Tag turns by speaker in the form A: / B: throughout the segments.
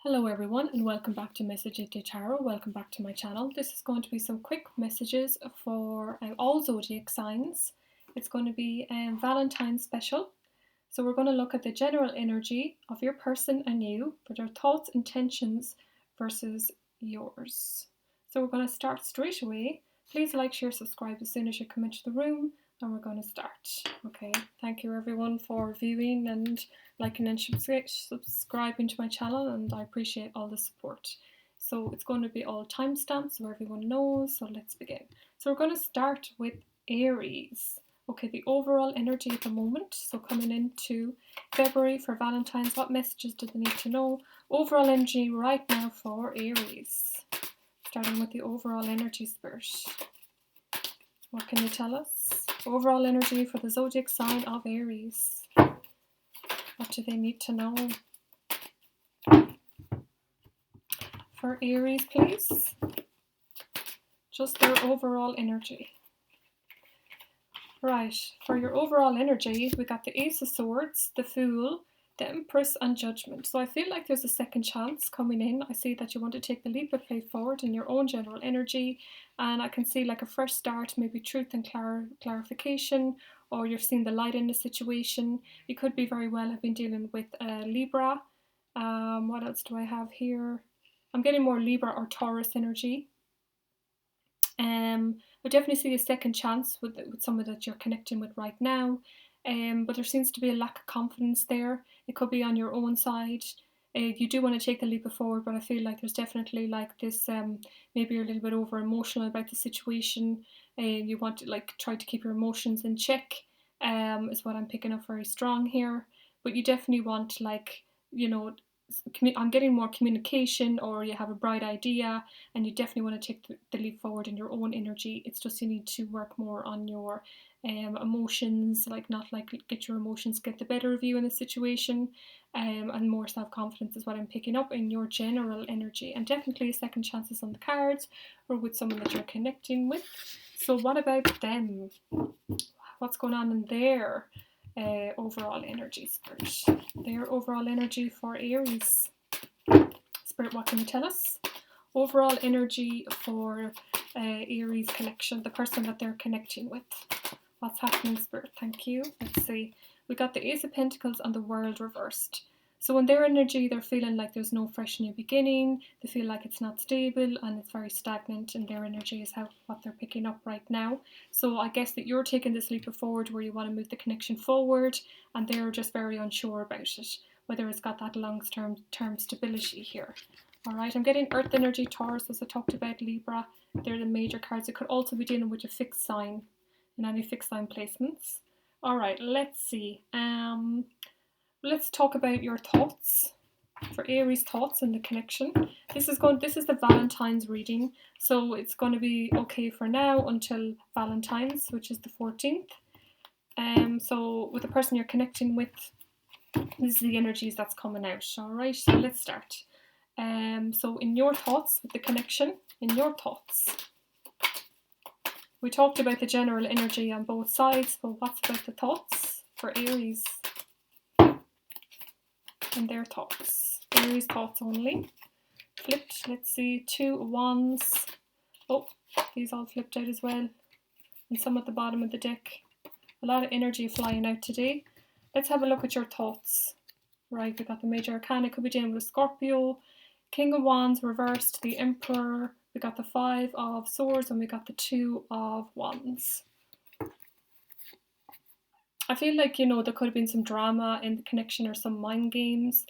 A: Hello everyone and welcome back to Untitled Chapter. Welcome back to my channel. This is going to be some quick messages for all zodiac signs. It's going to be a Valentine's special. So we're going to look at the general energy of your person and you for their thoughts, intentions versus yours. So we're going to start straight away. Please like, share, subscribe as soon as you come into the room and we're going to start. Okay, thank you everyone for viewing and liking and subscribing to my channel, and I appreciate all the support. So it's going to be all timestamps so everyone knows, so let's begin. So we're going to start with Aries. Okay, the overall energy at the moment, so coming into February for Valentine's, what messages do they need to know? Overall energy right now for Aries. Starting with the overall energy, Spirit. What can you tell us? Overall energy for the zodiac sign of Aries. What do they need to know? For Aries, please. Just their overall energy. Right, for your overall energy, we got the Ace of Swords, the Fool, the Empress and Judgment. So I feel like there's a second chance coming in. I see that you want to take the leap of faith forward in your own general energy, and I can see like a fresh start, maybe truth and clarification, or you've seen the light in the situation. You could be very well have been dealing with Libra. What else do I have here? I'm getting more Libra or Taurus energy. I definitely see a second chance with someone that you're connecting with right now. But there seems to be a lack of confidence there. It could be on your own side. You do want to take the leap forward, but I feel like there's definitely like this, maybe you're a little bit over emotional about the situation. You want to like try to keep your emotions in check, is what I'm picking up very strong here. But you definitely want like, I'm getting more communication, or you have a bright idea and you definitely want to take the leap forward in your own energy. It's just you need to work more on your emotions, like not like get your emotions get the better of you in the situation, and more self-confidence is what I'm picking up in your general energy. And definitely second chances on the cards, or with someone that you're connecting with. So what about them? What's going on in their overall energy, Spirit? Their overall energy for Aries. Spirit, what can you tell us? Overall energy for Aries connection, the person that they're connecting with. What's happening, Spirit? Thank you. Let's see. We got the Ace of Pentacles and the World reversed. So in their energy, they're feeling like there's no fresh new beginning. They feel like it's not stable and it's very stagnant in their energy is what they're picking up right now. So I guess that you're taking this leap forward where you want to move the connection forward, and they're just very unsure about it, whether it's got that long-term stability here. Alright, I'm getting Earth energy, Taurus, as I talked about, Libra. They're the major cards. It could also be dealing with a fixed sign in any fixed sign placements. Alright, let's see. Let's talk about your thoughts. For Aries, thoughts and the connection. This is the Valentine's reading, so it's going to be okay for now until Valentine's, which is the 14th. So with the person you're connecting with, this is the energies that's coming out. Alright, so let's start. So in your thoughts, with the connection, in your thoughts, we talked about the general energy on both sides, but what's about the thoughts for Aries? And their thoughts. Aries thoughts only. Flipped, let's see, 2 of Wands. Oh, these all flipped out as well. And some at the bottom of the deck. A lot of energy flying out today. Let's have a look at your thoughts. Right, we got the Major Arcana, could be dealing with a Scorpio. King of Wands reversed, the Emperor. We got the 5 of Swords and we got the 2 of Wands. I feel like, there could have been some drama in the connection or some mind games,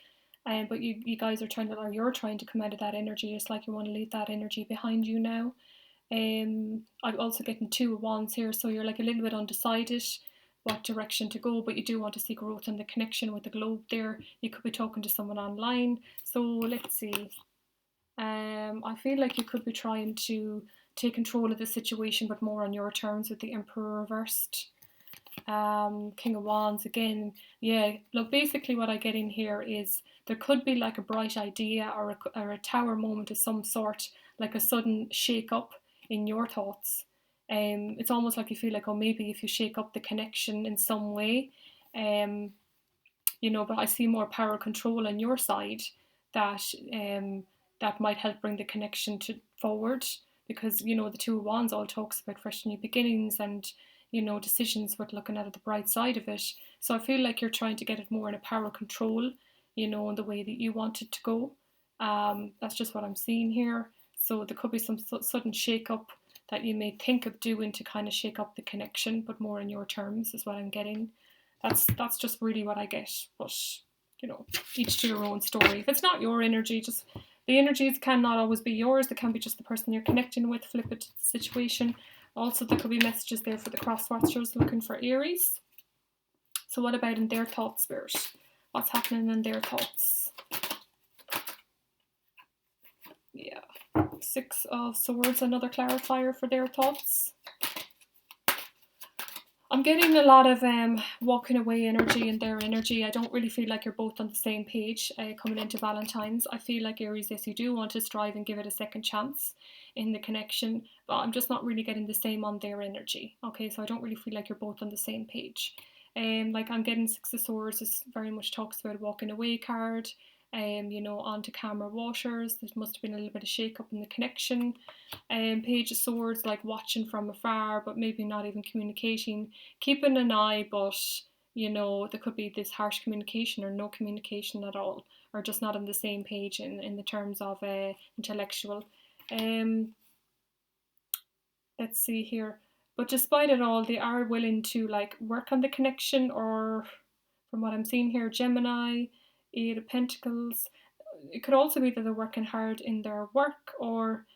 A: but you guys are you're trying to come out of that energy. It's like you want to leave that energy behind you now. I'm also getting 2 of Wands here, so you're like a little bit undecided what direction to go, but you do want to see growth in the connection with the globe there. You could be talking to someone online. So let's see. I feel like you could be trying to take control of the situation, but more on your terms with the Emperor reversed. King of Wands again. Yeah, look, basically what I get in here is there could be like a bright idea or a tower moment of some sort, like a sudden shake up in your thoughts. It's almost like you feel like, oh, maybe if you shake up the connection in some way, but I see more power control on your side that that might help bring the connection forward, because you know the Two of Wands all talks about fresh new beginnings and you know decisions with looking at it, the bright side of it. So I feel like you're trying to get it more in a power control, you know, in the way that you want it to go. That's just what I'm seeing here. So there could be some sudden shake up that you may think of doing to kind of shake up the connection, but more in your terms is what I'm getting. That's just really what I get. But you know, each to your own story. If it's not your energy, just the energies cannot always be yours. They can be just the person you're connecting with. Flip it to the situation. Also, there could be messages there for the cross watchers looking for Aries. So what about in their thought spirit? What's happening in their thoughts? Yeah. Six of Swords, another clarifier for their thoughts. I'm getting a lot of walking away energy in their energy. I don't really feel like you're both on the same page coming into Valentine's. I feel like Aries, yes, you do want to strive and give it a second chance in the connection, but I'm just not really getting the same on their energy. Okay, so I don't really feel like you're both on the same page. Like I'm getting Six of Swords. This very much talks about a walking away card. You know, onto calmer waters. There must have been a little bit of shake up in the connection. Page of Swords, like watching from afar, but maybe not even communicating, keeping an eye, but you know, there could be this harsh communication or no communication at all, or just not on the same page in the terms of intellectual. Let's see here. But despite it all, they are willing to like work on the connection, or from what I'm seeing here, Gemini, Eight of Pentacles. It could also be that they're working hard in their work, or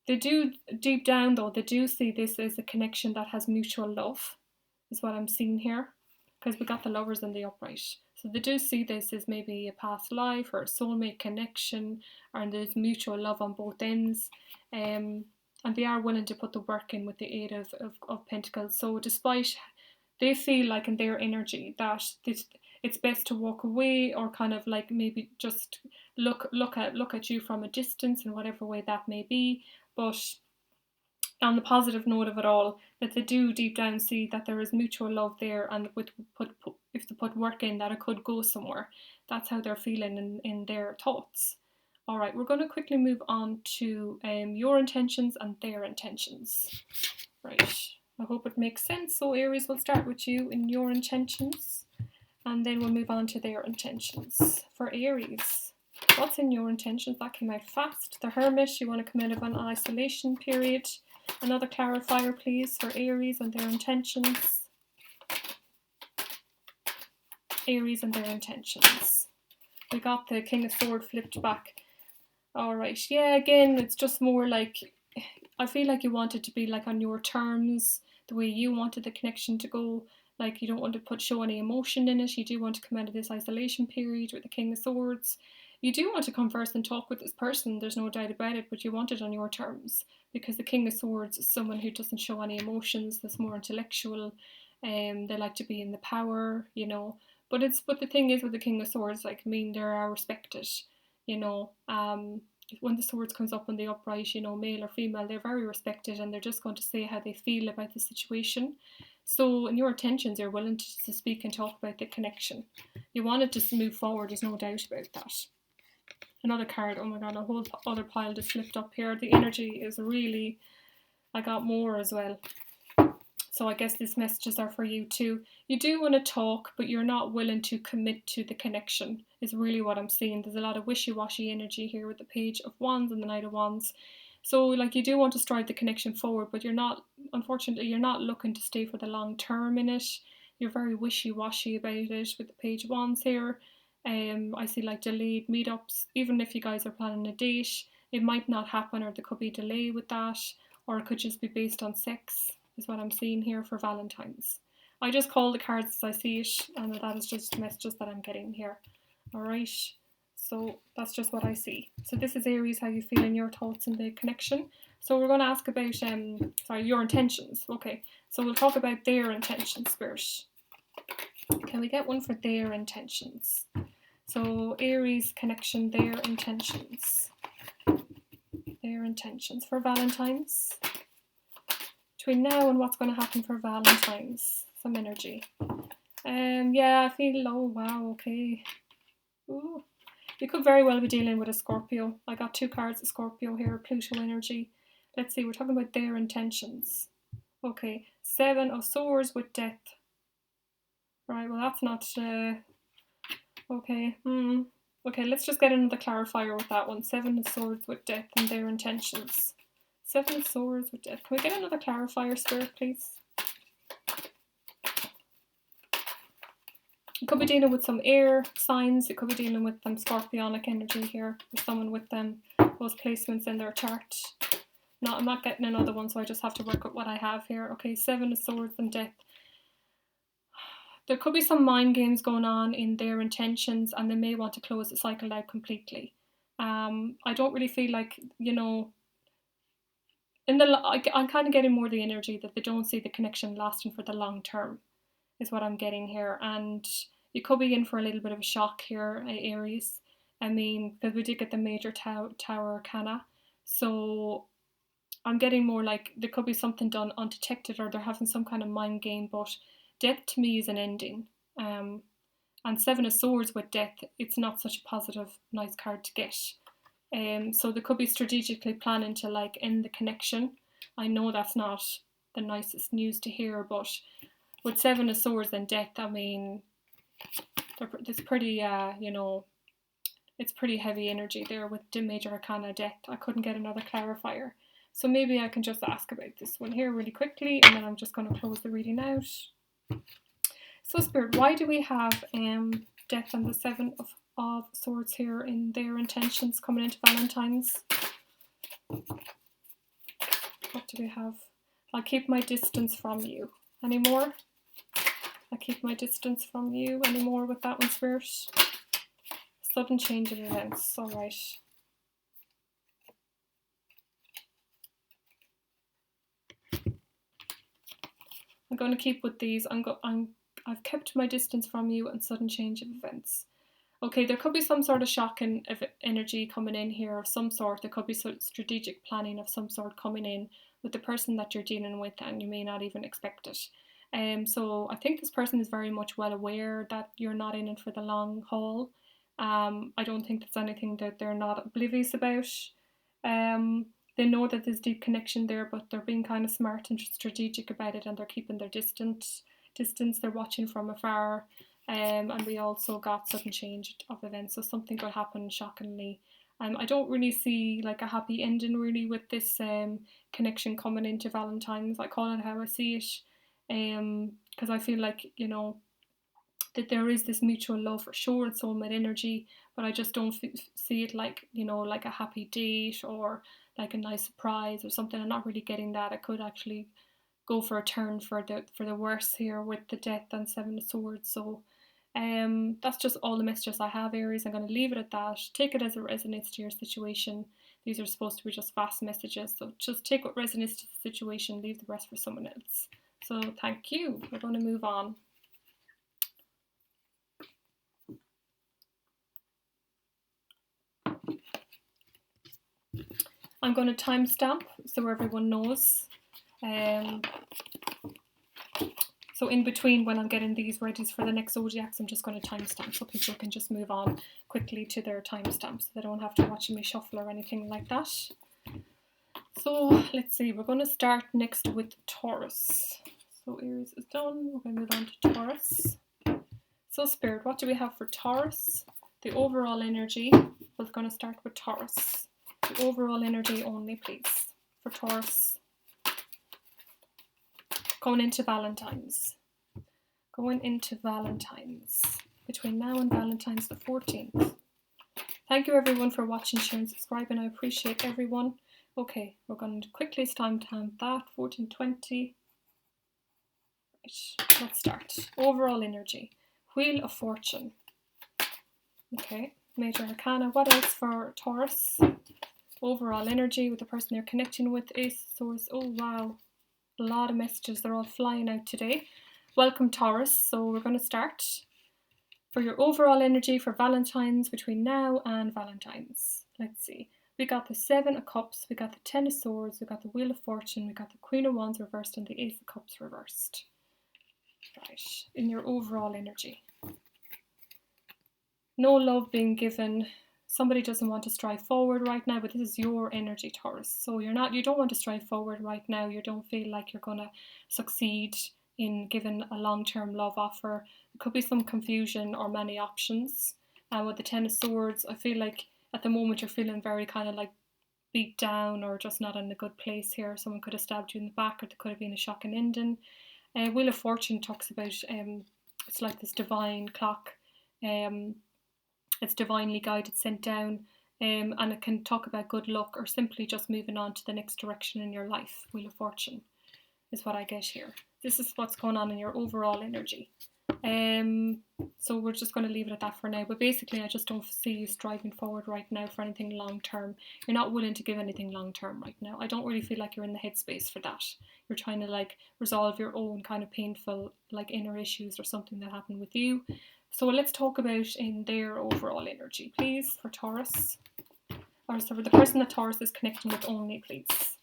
A: they do, deep down though, they do see this as a connection that has mutual love, is what I'm seeing here, because we got the Lovers in the upright. So they do see this as maybe a past life or a soulmate connection, and there's mutual love on both ends. And they are willing to put the work in with the Eight of Pentacles. So despite, they feel like in their energy that it's best to walk away, or kind of like maybe just look at you from a distance in whatever way that may be. But on the positive note of it all, that they do deep down see that there is mutual love there, and if they put work in, that it could go somewhere. That's how they're feeling in their thoughts. All right, we're going to quickly move on to your intentions and their intentions. Right, I hope it makes sense. So Aries, we'll start with you in your intentions, and then we'll move on to their intentions. For Aries, what's in your intentions? That came out fast. The Hermit, you want to come out of an isolation period. Another clarifier, please, for Aries and their intentions. Aries and their intentions. We got the King of Swords flipped back. Alright, yeah, again, it's just more like, I feel like you want it to be like on your terms, the way you wanted the connection to go. Like you don't want to show any emotion in it. You do want to come out of this isolation period with the King of Swords. You do want to converse and talk with this person, there's no doubt about it, but you want it on your terms, because the King of Swords is someone who doesn't show any emotions, that's more intellectual, they like to be in the power, you know. But the thing is with the King of Swords, like, I mean, they are respected, you know. When the Swords comes up in the upright, you know, male or female, they're very respected, and they're just going to say how they feel about the situation. So in your intentions, you're willing to speak and talk about the connection. You want it to move forward, there's no doubt about that. Another card, oh my god, a whole other pile just flipped up here. The energy is really, I got more as well. So I guess these messages are for you too. You do want to talk, but you're not willing to commit to the connection, is really what I'm seeing. There's a lot of wishy-washy energy here with the Page of Wands and the Knight of Wands. So like you do want to strive the connection forward, but you're not, unfortunately, you're not looking to stay for the long term in it. You're very wishy-washy about it with the Page of Wands here. I see like delayed meetups. Even if you guys are planning a date, it might not happen, or there could be a delay with that, or it could just be based on sex, is what I'm seeing here for Valentine's. I just call the cards as I see it, and that is just messages that I'm getting here. Alright, so that's just what I see. So this is Aries, how you feel in your thoughts in the connection. So we're going to ask about, your intentions. Okay, so we'll talk about their intentions, Spirit. Can we get one for their intentions? So Aries connection, their intentions. Their intentions for Valentine's. Between now and what's going to happen for Valentine's. Some energy. Yeah, I feel, oh wow, okay. Ooh. You could very well be dealing with a Scorpio. I got 2 cards of Scorpio here, Pluto energy. Let's see, we're talking about their intentions. Okay, 7 of Swords with Death. Right, well that's not, okay, Okay, let's just get another clarifier with that one. 7 of Swords with Death and their intentions. 7 of Swords with Death. Can we get another clarifier, Spirit, please? You could be dealing with some air signs. You could be dealing with some scorpionic energy here. There's someone with them, those placements in their chart. No, I'm not getting another one, so I just have to work with what I have here. Okay, 7 of Swords and Death. There could be some mind games going on in their intentions, and they may want to close the cycle out completely. I don't really feel like, you know, I'm kind of getting more the energy that they don't see the connection lasting for the long term, is what I'm getting here. And you could be in for a little bit of a shock here, Aries. I mean, because we did get the major tower arcana. So I'm getting more like there could be something done undetected, or they're having some kind of mind game. But death to me is an ending. And 7 of Swords with death, it's not such a positive, nice card to get. So they could be strategically planning to like end the connection. I know that's not the nicest news to hear, but with 7 of Swords and death, I mean, it's pretty, you know, it's pretty heavy energy there with the major arcana death. I couldn't get another clarifier. So maybe I can just ask about this one here really quickly, and then I'm just going to close the reading out. So Spirit, why do we have death and the 7 of Swords here in their intentions coming into Valentines? What do we have? I'll keep my distance from you. Any more? I keep my distance from you. Any more with that one, Spirit? Sudden change of events. All right. I'm going to keep with these. I've kept my distance from you and sudden change of events. Okay, there could be some sort of shocking energy coming in here of some sort. There could be some strategic planning of some sort coming in with the person that you're dealing with, and you may not even expect it. So I think this person is very much well aware that you're not in it for the long haul. I don't think there's anything that they're not oblivious about. They know that there's deep connection there, but they're being kind of smart and strategic about it, and they're keeping their distance. They're watching from afar. And we also got sudden change of events, so something could happen shockingly. I don't really see like a happy ending really with this connection coming into Valentine's. I call it how I see it, because I feel like, you know, that there is this mutual love for sure and soulmate energy, but I just don't see it like, you know, like a happy date or like a nice surprise or something. I'm not really getting that. I could actually go for a turn for the worse here with the death and 7 of Swords. So that's just all the messages I have, Aries. I'm going to leave it at that. Take it as it resonates to your situation. These are supposed to be just fast messages, so just take what resonates to the situation, leave the rest for someone else. So thank you. We're going to move on. I'm going to timestamp so everyone knows. So in between when I'm getting these ready for the next zodiacs, I'm just going to timestamp so people can just move on quickly to their timestamps. So they don't have to watch me shuffle or anything like that. So let's see, we're going to start next with Taurus. So Aries is done, we're going to move on to Taurus. So Spirit, what do we have for Taurus? The overall energy, we're going to start with Taurus. The overall energy only, please, for Taurus. Going into Valentines. Going into Valentines. Between now and Valentine's the 14th. Thank you everyone for watching, sharing, subscribing. I appreciate everyone. Okay, we're going to quickly timestamp that. 1420. Right, let's start. Overall energy. Wheel of Fortune. Okay, Major Arcana. What else for Taurus? Overall energy with the person you're connecting with. Ace of Swords. Oh wow. A lot of messages. They're all flying out today. Welcome Taurus. So we're going to start. For your overall energy for Valentine's between now and Valentine's. Let's see. We got the 7 of Cups. We got the 10 of Swords. We got the Wheel of Fortune. We got the Queen of Wands reversed and the Ace of Cups reversed. Right. In your overall energy. No love being given. Somebody doesn't want to strive forward right now, but this is your energy, Taurus. So you don't want to strive forward right now. You don't feel like you're going to succeed in giving a long-term love offer. It could be some confusion or many options. And with the Ten of Swords, I feel like at the moment you're feeling very kind of like beat down or just not in a good place here. Someone could have stabbed you in the back, or there could have been a shocking ending. Wheel of Fortune talks about it's like this divine clock. It's divinely guided, sent down, and it can talk about good luck or simply just moving on to the next direction in your life. Wheel of Fortune is what I get here. This is what's going on in your overall energy. So we're just going to leave it at that for now. But basically, I just don't see you striving forward right now for anything long term. You're not willing to give anything long term right now. I don't really feel like you're in the headspace for that. You're trying to like resolve your own kind of painful like inner issues or something that happened with you. So let's talk about in their overall energy, please, for Taurus. Or so for the person that Taurus is connecting with only, please.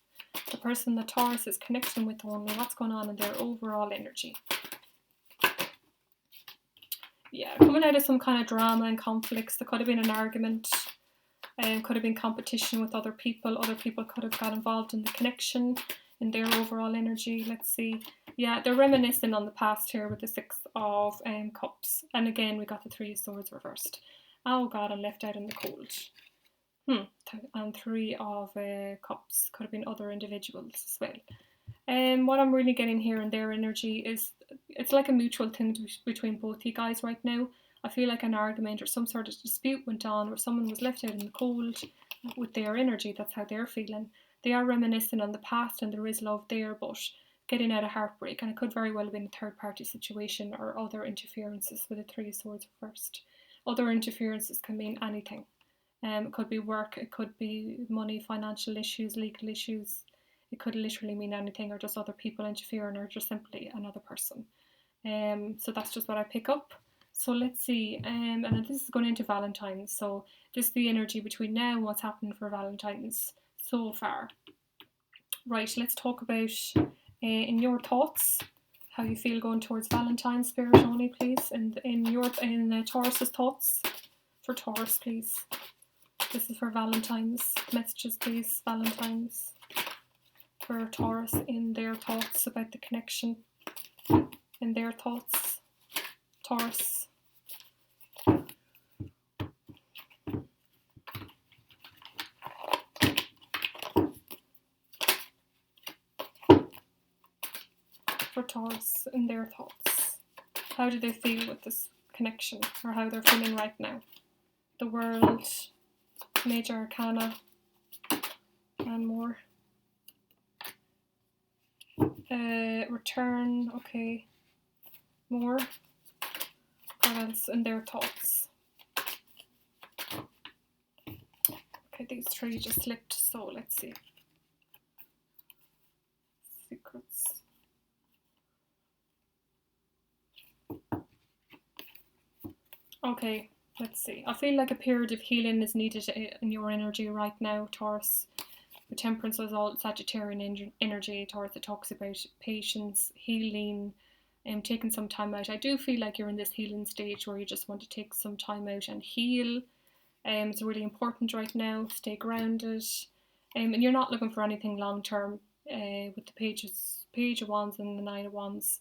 A: The person that Taurus is connecting with only, what's going on in their overall energy? Yeah, coming out of some kind of drama and conflicts. There could have been an argument, could have been competition with other people. Other people could have got involved in the connection, in their overall energy. Let's see. Yeah, they're reminiscing on the past here with the Six of Cups. And again, we got the Three of Swords reversed. Oh God, I'm left out in the cold. And Three of Cups. Could have been other individuals as well. What I'm really getting here in their energy is it's like a mutual thing between both you guys right now. I feel like an argument or some sort of dispute went on where someone was left out in the cold with their energy. That's how they're feeling. They are reminiscing on the past and there is love there, but getting out of heartbreak, and it could very well have been a third party situation or other interferences with the Three of Swords reversed. Other interferences can mean anything. It could be work, it could be money, financial issues, legal issues. It could literally mean anything, or just other people interfering, or just simply another person. So that's just what I pick up. So let's see. And this is going into Valentines. So this is the energy between now and what's happening for Valentines so far. Right, let's talk about in your thoughts how you feel going towards Valentine's, Spirit only, please. And in Taurus's thoughts for Taurus, please. This is for Valentine's. Messages, please, Valentine's. For Taurus in their thoughts about the connection. In their thoughts, Taurus. For Taurus in their thoughts. How do they feel with this connection, or how they're feeling right now? The World, Major Arcana, and more. Return, okay. More. What else in their thoughts? Okay, these three just slipped, so let's see. Secrets. Okay, let's see. I feel like a period of healing is needed in your energy right now, Taurus. The Temperance is all Sagittarian energy, Taurus. It talks about patience, healing, taking some time out. I do feel like you're in this healing stage where you just want to take some time out and heal. It's really important right now. Stay grounded. And you're not looking for anything long term with the Page of Wands and the Nine of Wands.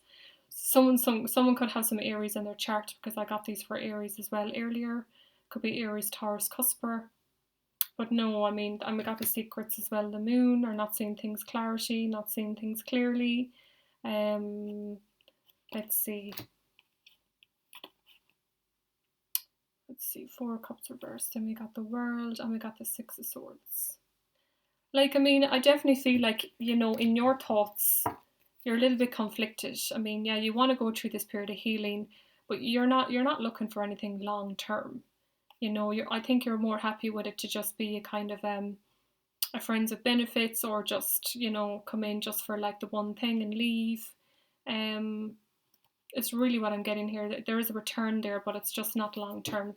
A: Someone could have some Aries in their chart, because I got these for Aries as well earlier. Could be Aries, Taurus, Cusper. But no, I mean, I got the Secrets as well. The Moon, or not seeing things clarity, not seeing things clearly. Let's see. Let's see, Four of Cups reversed, and we got the World, and we got the Six of Swords. Like, I mean, I definitely feel like, you know, in your thoughts, you're a little bit conflicted. I mean, yeah, you want to go through this period of healing, but you're not looking for anything long term. You know, I think you're more happy with it to just be a kind of a friends with benefits, or just, you know, come in just for like the one thing and leave. It's really what I'm getting here. There is a return there, but it's just not long term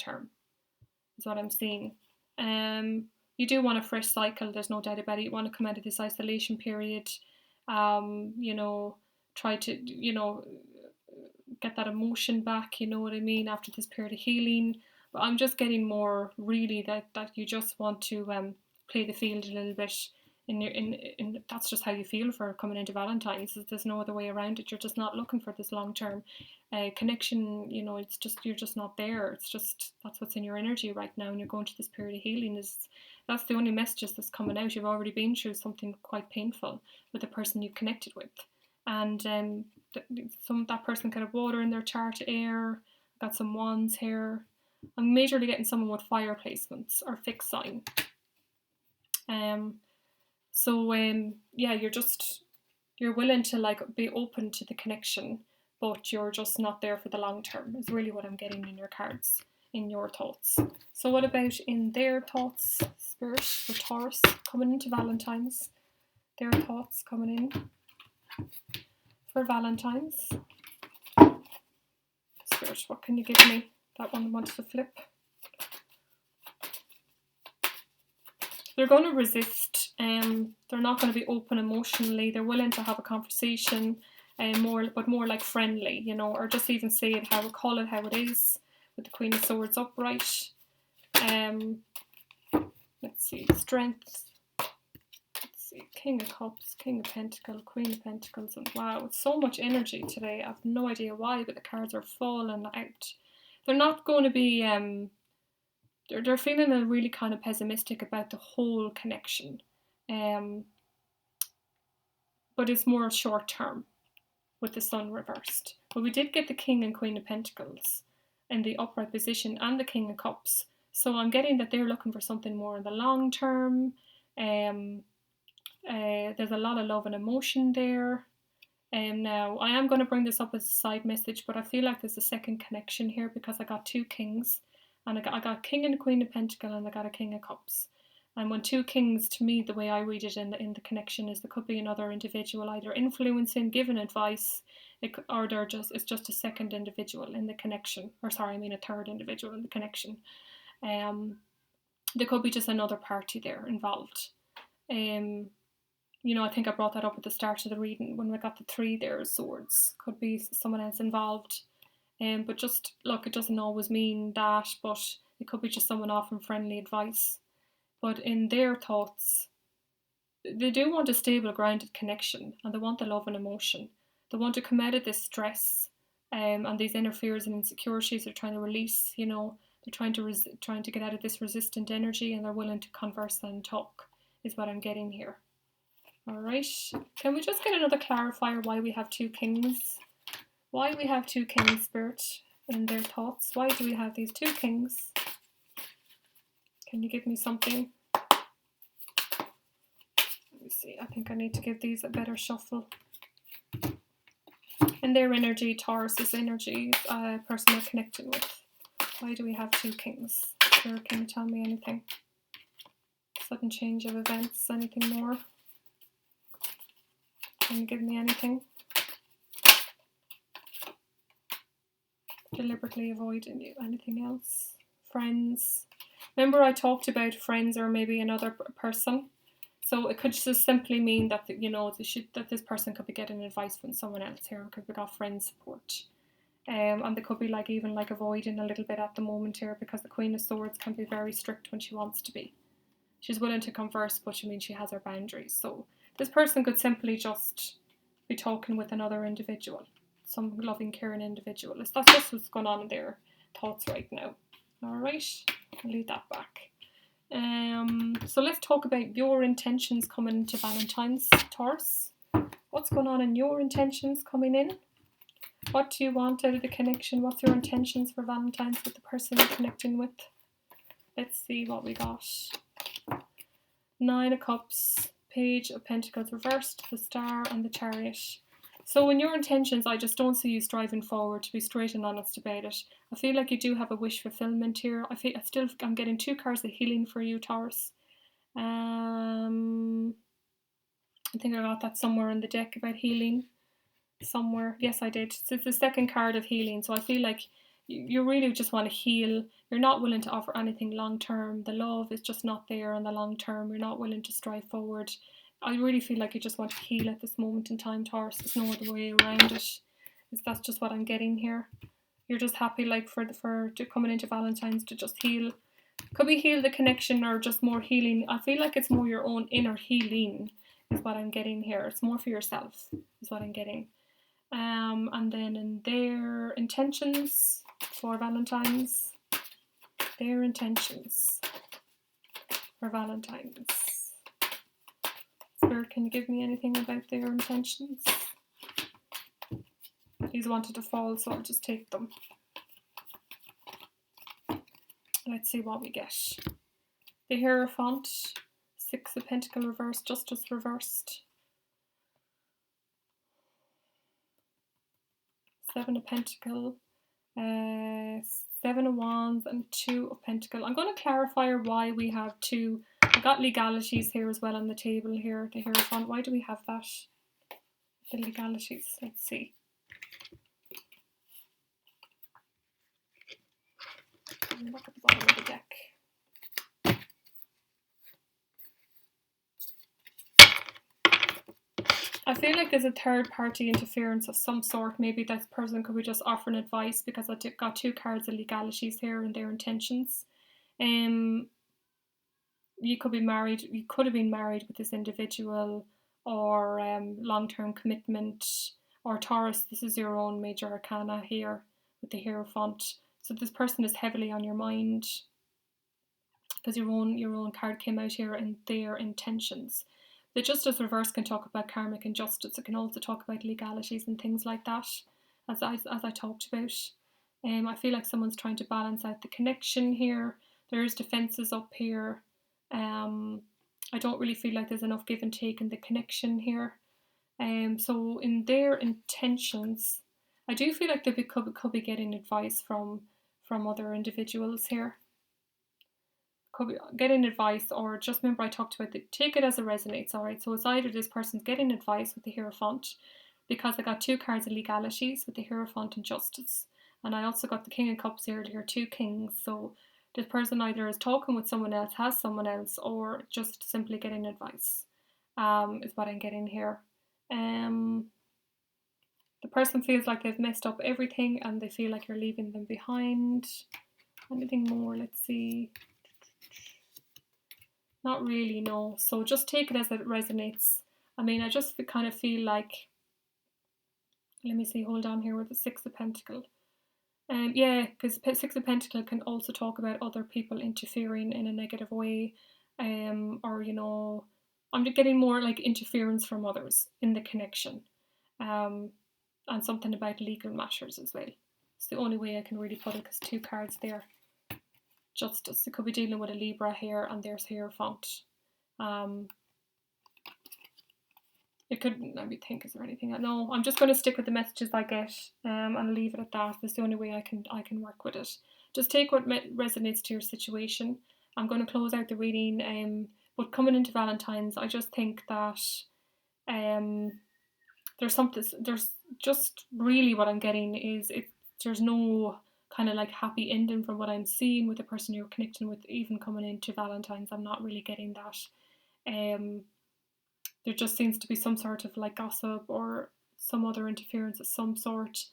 A: is what I'm seeing. You do want a fresh cycle, there's no doubt about it. You want to come out of this isolation period. You know, try to, you know, get that emotion back, you know what I mean, after this period of healing. But I'm just getting more really that you just want to play the field a little bit. In that's just how you feel for coming into Valentine's. There's no other way around it. You're just not looking for this long-term connection. You know, it's just, you're just not there. It's just, that's what's in your energy right now, and you're going to this period of healing. That's the only messages that's coming out. You've already been through something quite painful with the person you've connected with, and that person could have water in their chart, air. Got some wands here. I'm majorly getting someone with fire placements or fixed sign. Yeah, you're willing to like be open to the connection, but you're just not there for the long term, is really what I'm getting in your cards, in your thoughts. So what about in their thoughts, Spirit, for Taurus coming into Valentine's? Their thoughts coming in for Valentine's. Spirit, what can you give me? That one wants to flip. They're going to resist. They're not going to be open emotionally. They're willing to have a conversation, but more like friendly, you know, or just even say it how, call it how it is, with the Queen of Swords upright. Let's see, strength. Let's see, King of Cups, King of Pentacles, Queen of Pentacles, and wow, it's so much energy today. I have no idea why, but the cards are falling out. They're not going to be they're feeling a really kind of pessimistic about the whole connection, but it's more short term with the Sun reversed. But we did get the King and Queen of Pentacles in the upright position and the King of Cups, so I'm getting that they're looking for something more in the long term. There's a lot of love and emotion there. Now I am going to bring this up as a side message, but I feel like there's a second connection here because I got two kings. And I got King and Queen of Pentacles, and I got a King of Cups. And when two kings, to me, the way I read it in the connection is there could be another individual either influencing, giving advice, or it's just a second individual in the connection. Or sorry, I mean a third individual in the connection. There could be just another party there involved. You know, I think I brought that up at the start of the reading when we got the 3 there of swords. Could be someone else involved. But just, look, it doesn't always mean that, but it could be just someone offering friendly advice. But in their thoughts, they do want a stable, grounded connection, and they want the love and emotion. They want to come out of this stress and these inner fears and insecurities they're trying to release, you know. They're trying to get out of this resistant energy, and they're willing to converse and talk, is what I'm getting here. All right. Can we just get another clarifier why we have 2 kings? Why we have 2 kings, Spirit, in their thoughts? Why do we have these 2 kings? Can you give me something? Let me see. I think I need to give these a better shuffle. In their energy, Taurus's energy, person they're connecting with. Why do we have 2 kings? Spirit, can you tell me anything? Sudden change of events, anything more? Can you give me anything? Deliberately avoiding you. Anything else? Friends. Remember I talked about friends or maybe another person. So it could just simply mean that, you know, that this person could be getting advice from someone else here, because we got friend support. And they could be like even like avoiding a little bit at the moment here, because the Queen of Swords can be very strict when she wants to be. She's willing to converse, but she means she has her boundaries. So this person could simply just be talking with another individual. Some loving, caring individual. That's just what's going on in their thoughts right now. Alright, I'll leave that back. So let's talk about your intentions coming into Valentine's, Taurus. What's going on in your intentions coming in? What do you want out of the connection? What's your intentions for Valentine's with the person you're connecting with? Let's see what we got. 9 of Cups, Page of Pentacles reversed, the Star and the Chariot. So in your intentions, I just don't see you striving forward, to be straight and honest about it. I feel like you do have a wish fulfillment here. I'm getting 2 cards of healing for you, Taurus. I think I got that somewhere in the deck about healing. Somewhere. Yes, I did. So it's the second card of healing. So I feel like you really just want to heal. You're not willing to offer anything long term. The love is just not there in the long term. You're not willing to strive forward. I really feel like you just want to heal at this moment in time, Taurus. There's no other way around it. That's just what I'm getting here. You're just happy like for coming into Valentine's to just heal. Could be heal the connection or just more healing. I feel like it's more your own inner healing is what I'm getting here. It's more for yourself is what I'm getting. And then in their intentions for Valentine's. Their intentions for Valentine's. Spirit, can you give me anything about their intentions? These wanted to fall, so I'll just take them. Let's see what we get. The Hierophant, 6 of Pentacles reversed, Justice reversed. 7 of Pentacles, 7 of Wands and 2 of Pentacles. I'm going to clarify why we have 2. I got legalities here as well on the table here, the Hierophant. Why do we have that? The legalities, let's see. Look at the bottom of the deck. I feel like there's a third party interference of some sort. Maybe that person could be just offering advice, because I got 2 cards of legalities here and their intentions. You could be married, you could have been married with this individual, or long-term commitment, or Taurus. This is your own major arcana here with the Hierophant. So this person is heavily on your mind, because your own card came out here and their intentions. The Justice reverse can talk about karmic injustice. It can also talk about legalities and things like that, as I talked about. I feel like someone's trying to balance out the connection here. There is defenses up here. I don't really feel like there's enough give and take in the connection here. So in their intentions, I do feel like they could be getting advice from other individuals here. Could be getting advice, or just remember I talked about take it as it resonates, alright? So it's either this person's getting advice with the Hierophant, because I got 2 cards of legalities with the Hierophant and Justice. And I also got the King of Cups here, 2 kings. So this person either is talking with someone else, has someone else, or just simply getting advice, is what I'm getting here. The person feels like they've messed up everything and they feel like you're leaving them behind. Anything more? Let's see. Not really, no. So just take it as it resonates. I mean, I just kind of feel like, let me see, hold on here with the 6 of Pentacles. Yeah, because 6 of Pentacles can also talk about other people interfering in a negative way, or, you know, I'm getting more like interference from others in the connection, and something about legal matters as well. It's the only way I can really put it, because 2 cards there. Justice. It could be dealing with a Libra here, and there's Hierophant. It could, let me think, is there anything? No, I'm just going to stick with the messages I get, and leave it at that. That's the only way I can work with it. Just take what resonates to your situation. I'm going to close out the reading. But coming into Valentine's, I just think that there's just really what I'm getting is there's no kind of like happy ending from what I'm seeing with the person you're connecting with, even coming into Valentine's. I'm not really getting that. There just seems to be some sort of like gossip or some other interference of some sort.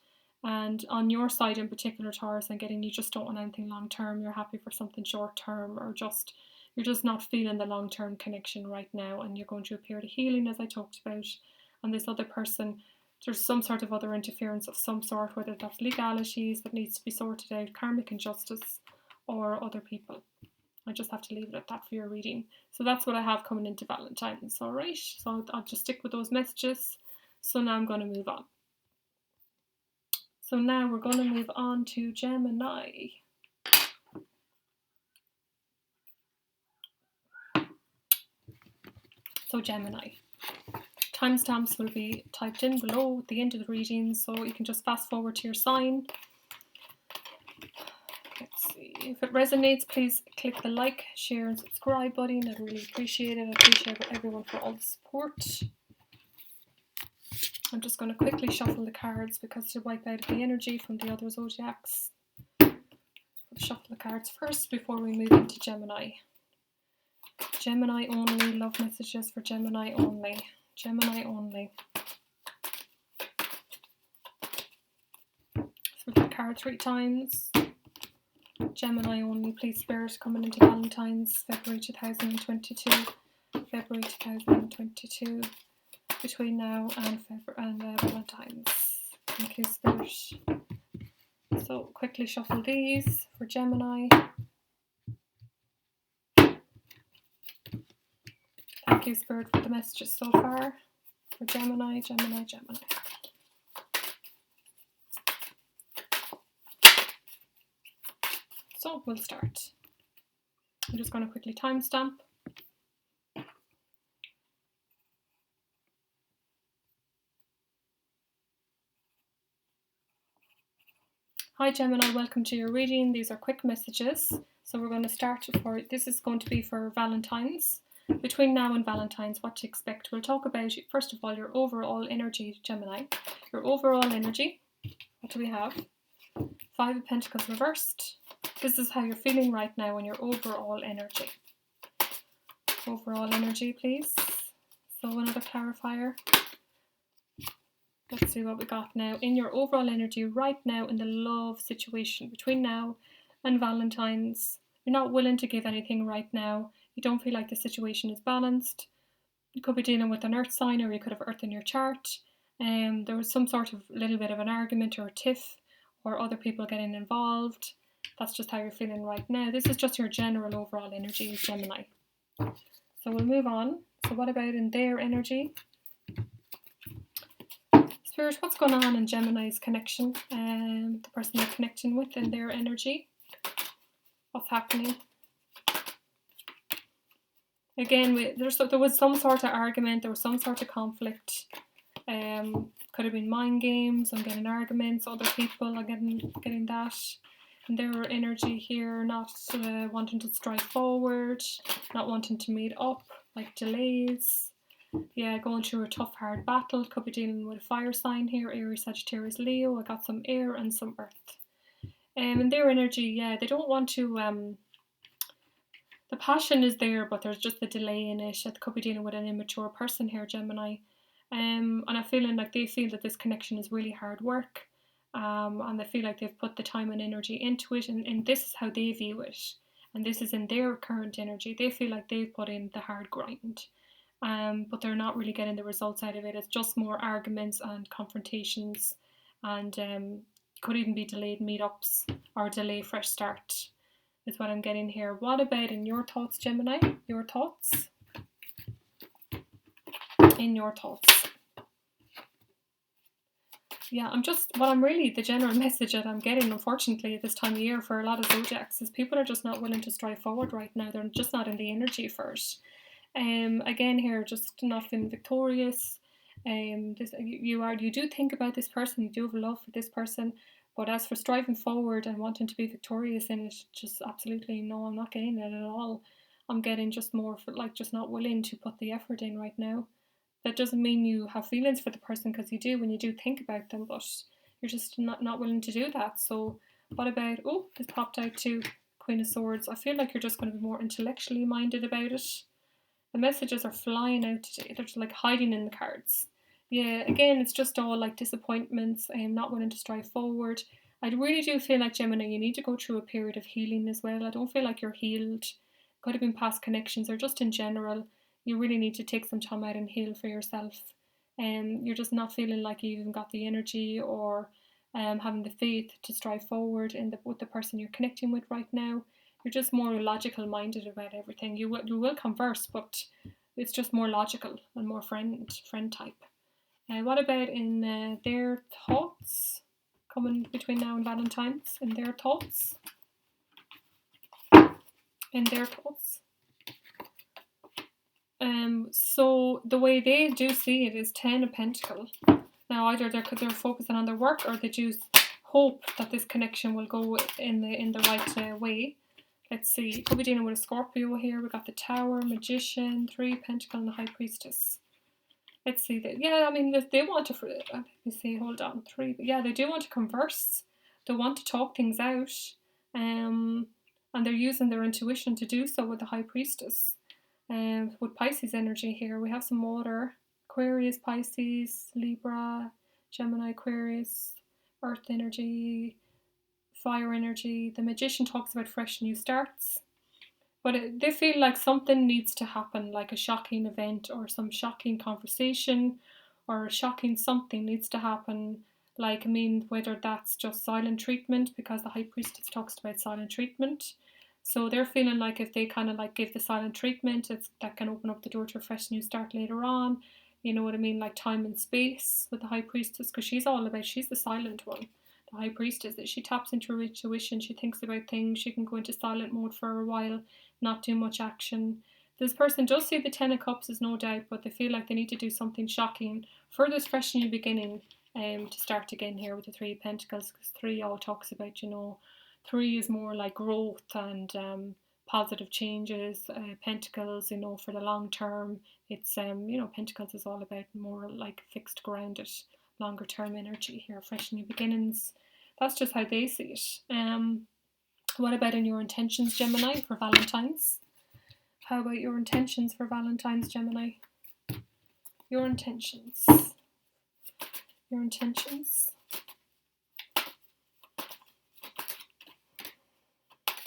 A: And on your side in particular, Taurus, I'm getting you just don't want anything long term. You're happy for something short term, or you're just not feeling the long term connection right now, and you're going through a period of healing, as I talked about. And this other person, there's some sort of other interference of some sort, whether that's legalities that needs to be sorted out, karmic injustice, or other people. I just have to leave it at that for your reading. So that's what I have coming into Valentine's, alright? So I'll just stick with those messages. So now I'm going to move on. So now we're going to move on to Gemini. So Gemini. Timestamps will be typed in below at the end of the reading, so you can just fast forward to your sign. Let's see. If it resonates, please click the like, share and subscribe button. I'd really appreciate it. I appreciate everyone for all the support. I'm just going to quickly shuffle the cards, because to wipe out the energy from the other zodiacs. Shuffle the cards first before we move into Gemini. Gemini only. Love messages for Gemini only. Gemini only. So the card 3 times. Gemini only, please, Spirit, coming into Valentines, February 2022. February 2022. Between now and Valentines. Thank you, Spirit. So quickly shuffle these for Gemini. Thank you, Spirit, for the messages so far. For Gemini, Gemini, Gemini. So we'll start. I'm just going to quickly timestamp. Hi Gemini, welcome to your reading. These are quick messages. So we're going to start this is going to be for Valentines. Between now and Valentines, what to expect. We'll talk about, first of all, your overall energy, Gemini. Your overall energy. What do we have? 5 of Pentacles reversed. This is how you're feeling right now in your overall energy. Overall energy, please. So another clarifier. Let's see what we got now. In your overall energy right now in the love situation between now and Valentine's, you're not willing to give anything right now. You don't feel like the situation is balanced. You could be dealing with an earth sign, or you could have earth in your chart. There was some sort of little bit of an argument or a tiff, or other people getting involved. That's just how you're feeling right now. This is just your general overall energy, Gemini. So we'll move on. So what about in their energy? Spirit, what's going on in Gemini's connection? The person you're connecting with in their energy. What's happening? Again, there was some sort of argument, there was some sort of conflict. Could have been mind games, I'm getting arguments, other people are getting that. And their energy here, not wanting to stride forward, not wanting to meet up, like delays. Yeah, going through a tough, hard battle. Could be dealing with a fire sign here, Aries, Sagittarius, Leo. I got some air and some earth. And their energy, yeah, they don't want to... the passion is there, but there's just a delay in it. It could be dealing with an immature person here, Gemini. And I'm feeling like they feel that this connection is really hard work. And they feel like they've put the time and energy into it. And this is how they view it. And this is in their current energy. They feel like they've put in the hard grind. But they're not really getting the results out of it. It's just more arguments and confrontations, and could even be delayed meetups or delay fresh start is what I'm getting here. What about in your thoughts, Gemini? Your thoughts? In your thoughts. Yeah, the general message that I'm getting, unfortunately, at this time of year for a lot of zodiacs is people are just not willing to strive forward right now. They're just not in the energy for it. Again here, just not feeling victorious. You do think about this person, you do have love for this person, but as for striving forward and wanting to be victorious in it, just absolutely no, I'm not getting it at all. I'm getting just more for, like, just not willing to put the effort in right now. That doesn't mean you have feelings for the person, because you do when you do think about them, but you're just not willing to do that. So what about, oh, this popped out too, Queen of Swords. I feel like you're just going to be more intellectually minded about it. The messages are flying out today. They're just like hiding in the cards. Yeah, again, it's just all like disappointments and not wanting to strive forward. I really do feel like, Gemini, you need to go through a period of healing as well. I don't feel like you're healed. Could have been past connections, or just in general. You really need to take some time out and heal for yourself. You're just not feeling like you even got the energy or having the faith to strive forward with the person you're connecting with right now. You're just more logical minded about everything. You will converse, but it's just more logical and more friend type. What about in their thoughts? Coming between now and Valentine's, in their thoughts? In their thoughts. So the way they do see it is 10 of Pentacles. Now either they're focusing on their work, or they do hope that this connection will go in the right way. Let's see, could be dealing with a Scorpio here. We got the Tower, Magician, 3 Pentacles, and the High Priestess. Let's see that. Yeah, I mean, they want to. Let me see. Hold on, 3. Yeah, they do want to converse. They want to talk things out. And they're using their intuition to do so with the High Priestess. With Pisces energy here, we have some water. Aquarius, Pisces, Libra, Gemini, Aquarius, Earth energy. fire energy. The Magician talks about fresh new starts. But they feel like something needs to happen, like a shocking event or some shocking conversation or a shocking something needs to happen. Like, I mean, whether that's just silent treatment, because the High Priestess talks about silent treatment. So they're feeling like if they kind of like give the silent treatment, that can open up the door to a fresh new start later on. You know what I mean? Like time and space with the High Priestess, because she's the silent one. The High Priestess, that she taps into her intuition, she thinks about things, she can go into silent mode for a while, not do much action. This person does see the Ten of Cups, is no doubt, but they feel like they need to do something shocking for this fresh new beginning, to start again here with the Three of Pentacles, because 3 all talks about, 3 is more like growth and positive changes. Pentacles, for the long term, it's, Pentacles is all about more like fixed, grounded, longer term energy here, fresh new beginnings. That's just how they see it. What about in your intentions, Gemini, for Valentine's? How about your intentions for Valentine's, Gemini? Your intentions. Your intentions.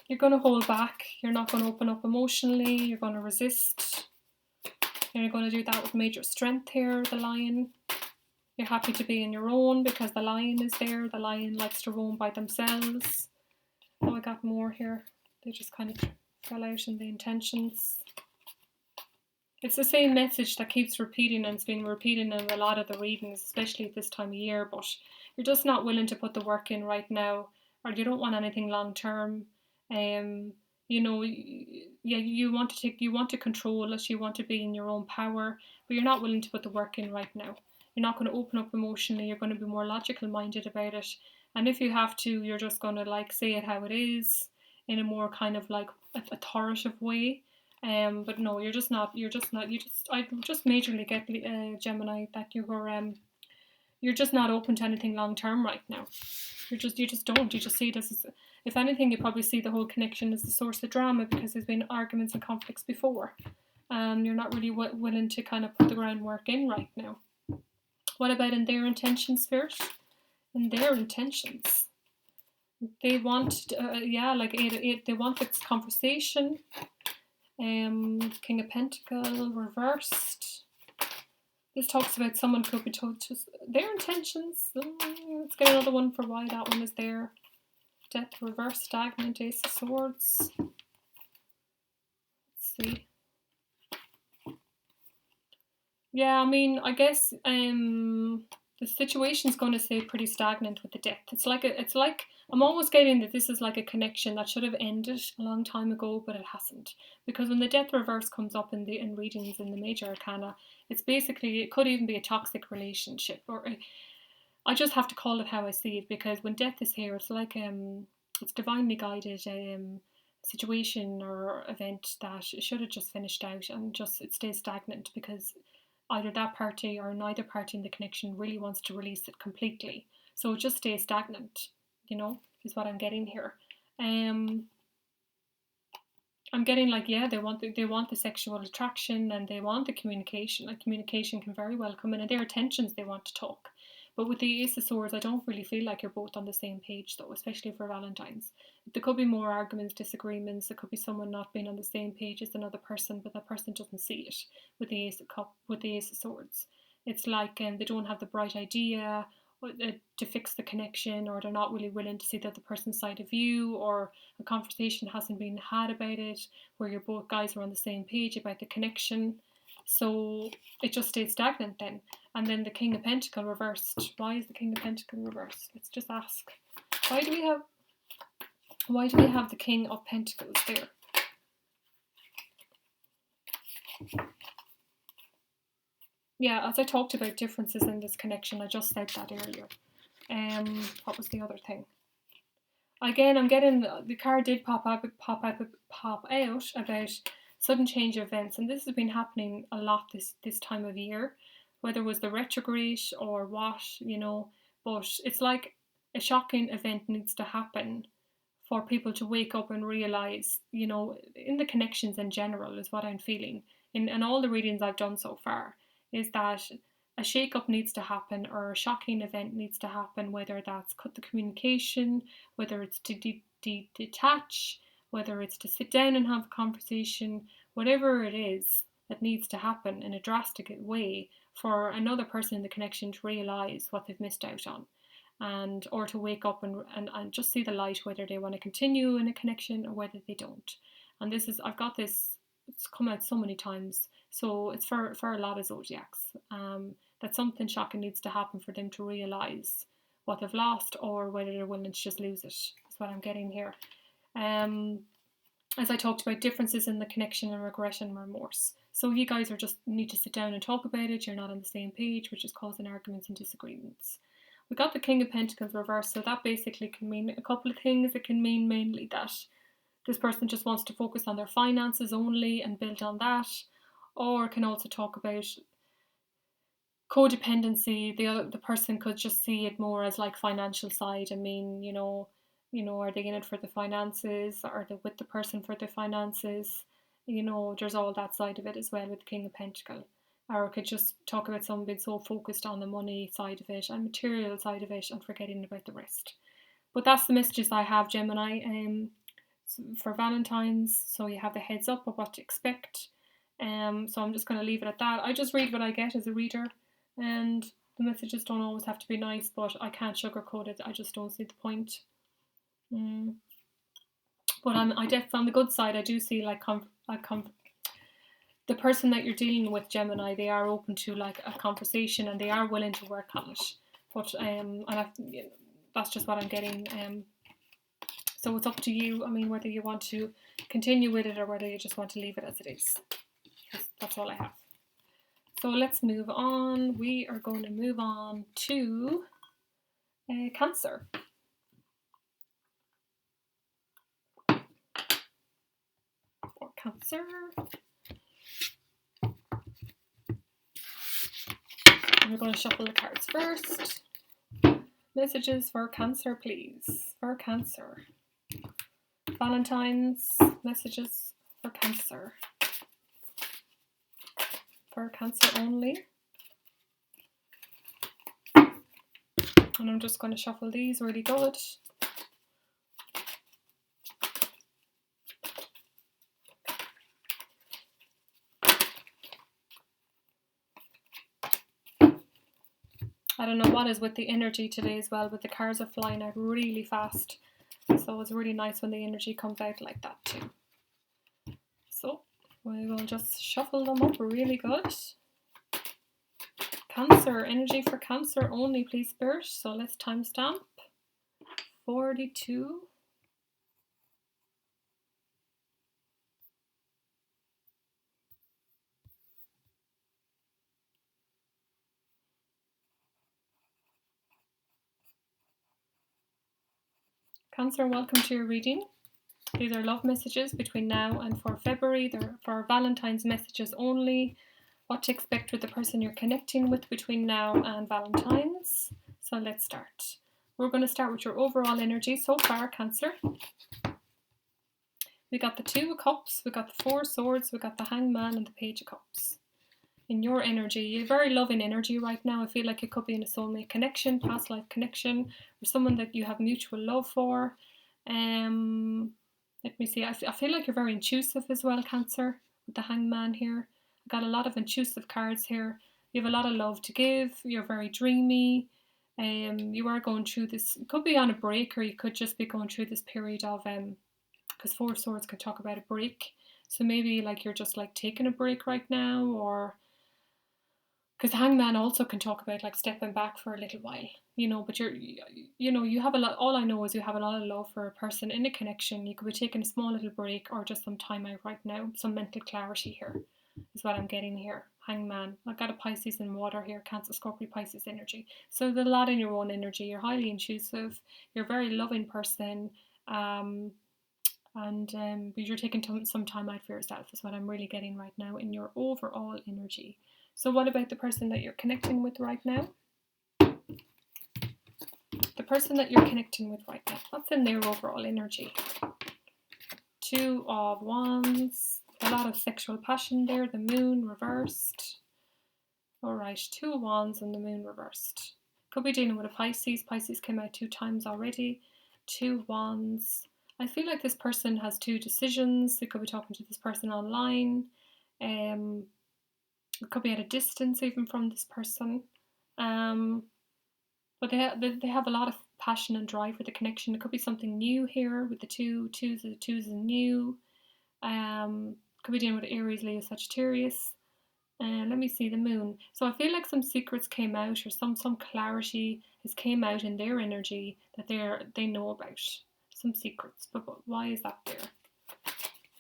A: You're going to hold back. You're not going to open up emotionally. You're going to resist. You're going to do that with major strength here, the Lion. You're happy to be in your own because the Lion is there. The Lion likes to roam by themselves. Oh, I got more here. They just kind of fell out in the intentions. It's the same message that keeps repeating, and it's been repeating in a lot of the readings, especially at this time of year, but you're just not willing to put the work in right now, or you don't want anything long term. You want to control it, you want to be in your own power, but you're not willing to put the work in right now. You're not going to open up emotionally, you're going to be more logical minded about it, and if you have to, you're just going to like say it how it is in a more kind of like authoritative way. But no, I just majorly get, Gemini, that you're just not open to anything long term right now. You just don't. You just see this as, if anything, you probably see the whole connection as the source of drama, because there's been arguments and conflicts before. You're not really willing to kind of put the groundwork in right now. What about in their intentions, Spirit? In their intentions, they want, they want this conversation. King of Pentacles reversed. This talks about someone could be told just their intentions. Let's get another one for why that one is there. Death reversed, stagnant, Ace of Swords. Let's see. Yeah, I mean, I guess the situation's going to stay pretty stagnant with the Death. It's like I'm almost getting that this is like a connection that should have ended a long time ago, but it hasn't. Because when the Death reverse comes up in readings in the major arcana, it's basically, it could even be a toxic relationship, or I just have to call it how I see it, because when Death is here, it's like it's divinely guided situation or event that should have just finished out, and just it stays stagnant because either that party or neither party in the connection really wants to release it completely. So it just stays stagnant, is what I'm getting here. I'm getting like, yeah, they want the sexual attraction, and they want the communication. Like, communication can very well come in, and their intentions, they want to talk. But with the Ace of Swords, I don't really feel like you're both on the same page, though, especially for Valentine's. There could be more arguments, disagreements. There could be someone not being on the same page as another person, but that person doesn't see it with the Ace of Swords. It's like they don't have the bright idea to fix the connection, or they're not really willing to see the other person's side of view, or a conversation hasn't been had about it where you're both guys are on the same page about the connection. So it just stayed stagnant then. And then the King of Pentacles reversed. Why is the King of Pentacles reversed? Let's just ask. Why do we have the King of Pentacles there? Yeah, as I talked about differences in this connection, I just said that earlier. What was the other thing? Again, I'm getting, the card did pop out about sudden change events, and this has been happening a lot this time of year, whether it was the retrograde or what, but it's like a shocking event needs to happen for people to wake up and realize, in the connections in general, is what I'm feeling in all the readings I've done so far, is that a shake-up needs to happen, or a shocking event needs to happen, whether that's cut the communication, whether it's to detach, whether it's to sit down and have a conversation, whatever it is that needs to happen in a drastic way for another person in the connection to realise what they've missed out on, and or to wake up and just see the light, whether they want to continue in a connection or whether they don't. And this is, I've got this, it's come out so many times, so it's for a lot of zodiacs, that something shocking needs to happen for them to realise what they've lost, or whether they're willing to just lose it. That's what I'm getting here. As I talked about, differences in the connection and regret and remorse. So you guys are just need to sit down and talk about it. You're not on the same page, which is causing arguments and disagreements. We got the King of Pentacles reversed, so that basically can mean a couple of things. It can mean mainly that this person just wants to focus on their finances only and build on that, or it can also talk about codependency. The person could just see it more as like financial side. I mean, are they in it for the finances? Are they with the person for the finances? There's all that side of it as well with the King of Pentacles. Or it could just talk about someone being so focused on the money side of it and material side of it and forgetting about the rest. But that's the messages I have, Gemini, for Valentines. So you have the heads up of what to expect. So I'm just going to leave it at that. I just read what I get as a reader, and the messages don't always have to be nice, but I can't sugarcoat it. I just don't see the point. But on the good side, I do see the person that you're dealing with, Gemini, they are open to like a conversation and they are willing to work on it. But that's just what I'm getting. So it's up to you. I mean, whether you want to continue with it or whether you just want to leave it as it is. That's all I have. So let's move on. We are going to move on to Cancer. For Cancer. We're going to shuffle the cards first. Messages for Cancer, please. For Cancer. Valentine's messages for Cancer. For Cancer only. And I'm just going to shuffle these really good. I don't know what is with the energy today as well, but the cards are flying out really fast. So it's really nice when the energy comes out like that too. So we will just shuffle them up really good. Cancer, energy for Cancer only, please, Spirit. So let's timestamp. 42. Cancer, welcome to your reading. These are love messages between now and for February. They're for Valentine's messages only. What to expect with the person you're connecting with between now and Valentine's. So let's start. We're going to start with your overall energy so far, Cancer. We got the Two of Cups, we got the Four of Swords, we got the Hangman and the Page of Cups. In your energy, you're very loving energy right now. I feel like it could be in a soulmate connection, past life connection, or someone that you have mutual love for. Let me see. I feel like you're very intrusive as well, Cancer, with the Hangman here. I got a lot of intrusive cards here. You have a lot of love to give. You're very dreamy. You are going through this. It could be on a break, or you could just be going through this period of because Four of Swords can talk about a break. So maybe like you're just like taking a break right now, or because the Hangman also can talk about like stepping back for a little while, but you have a lot. All I know is you have a lot of love for a person in a connection. You could be taking a small little break or just some time out right now. Some mental clarity here is what I'm getting here. Hangman. I've got a Pisces in water here. Cancer, Scorpio, Pisces energy. So there's a lot in your own energy. You're highly intrusive. You're a very loving person. But you're taking some time out for yourself is what I'm really getting right now in your overall energy. So what about the person that you're connecting with right now? The person that you're connecting with right now. What's in their overall energy? Two of Wands. A lot of sexual passion there. The Moon reversed. Alright, 2 of Wands and the Moon reversed. Could be dealing with a Pisces. Pisces came out 2 times already. 2 Wands. I feel like this person has 2 decisions. They could be talking to this person online. It could be at a distance even from this person. But they have a lot of passion and drive for the connection. It could be something new here with the twos is new. Could be dealing with Aries, Leo, Sagittarius. And let me see the Moon. So I feel like some secrets came out, or some clarity has came out in their energy that they know about. Some secrets, but why is that there?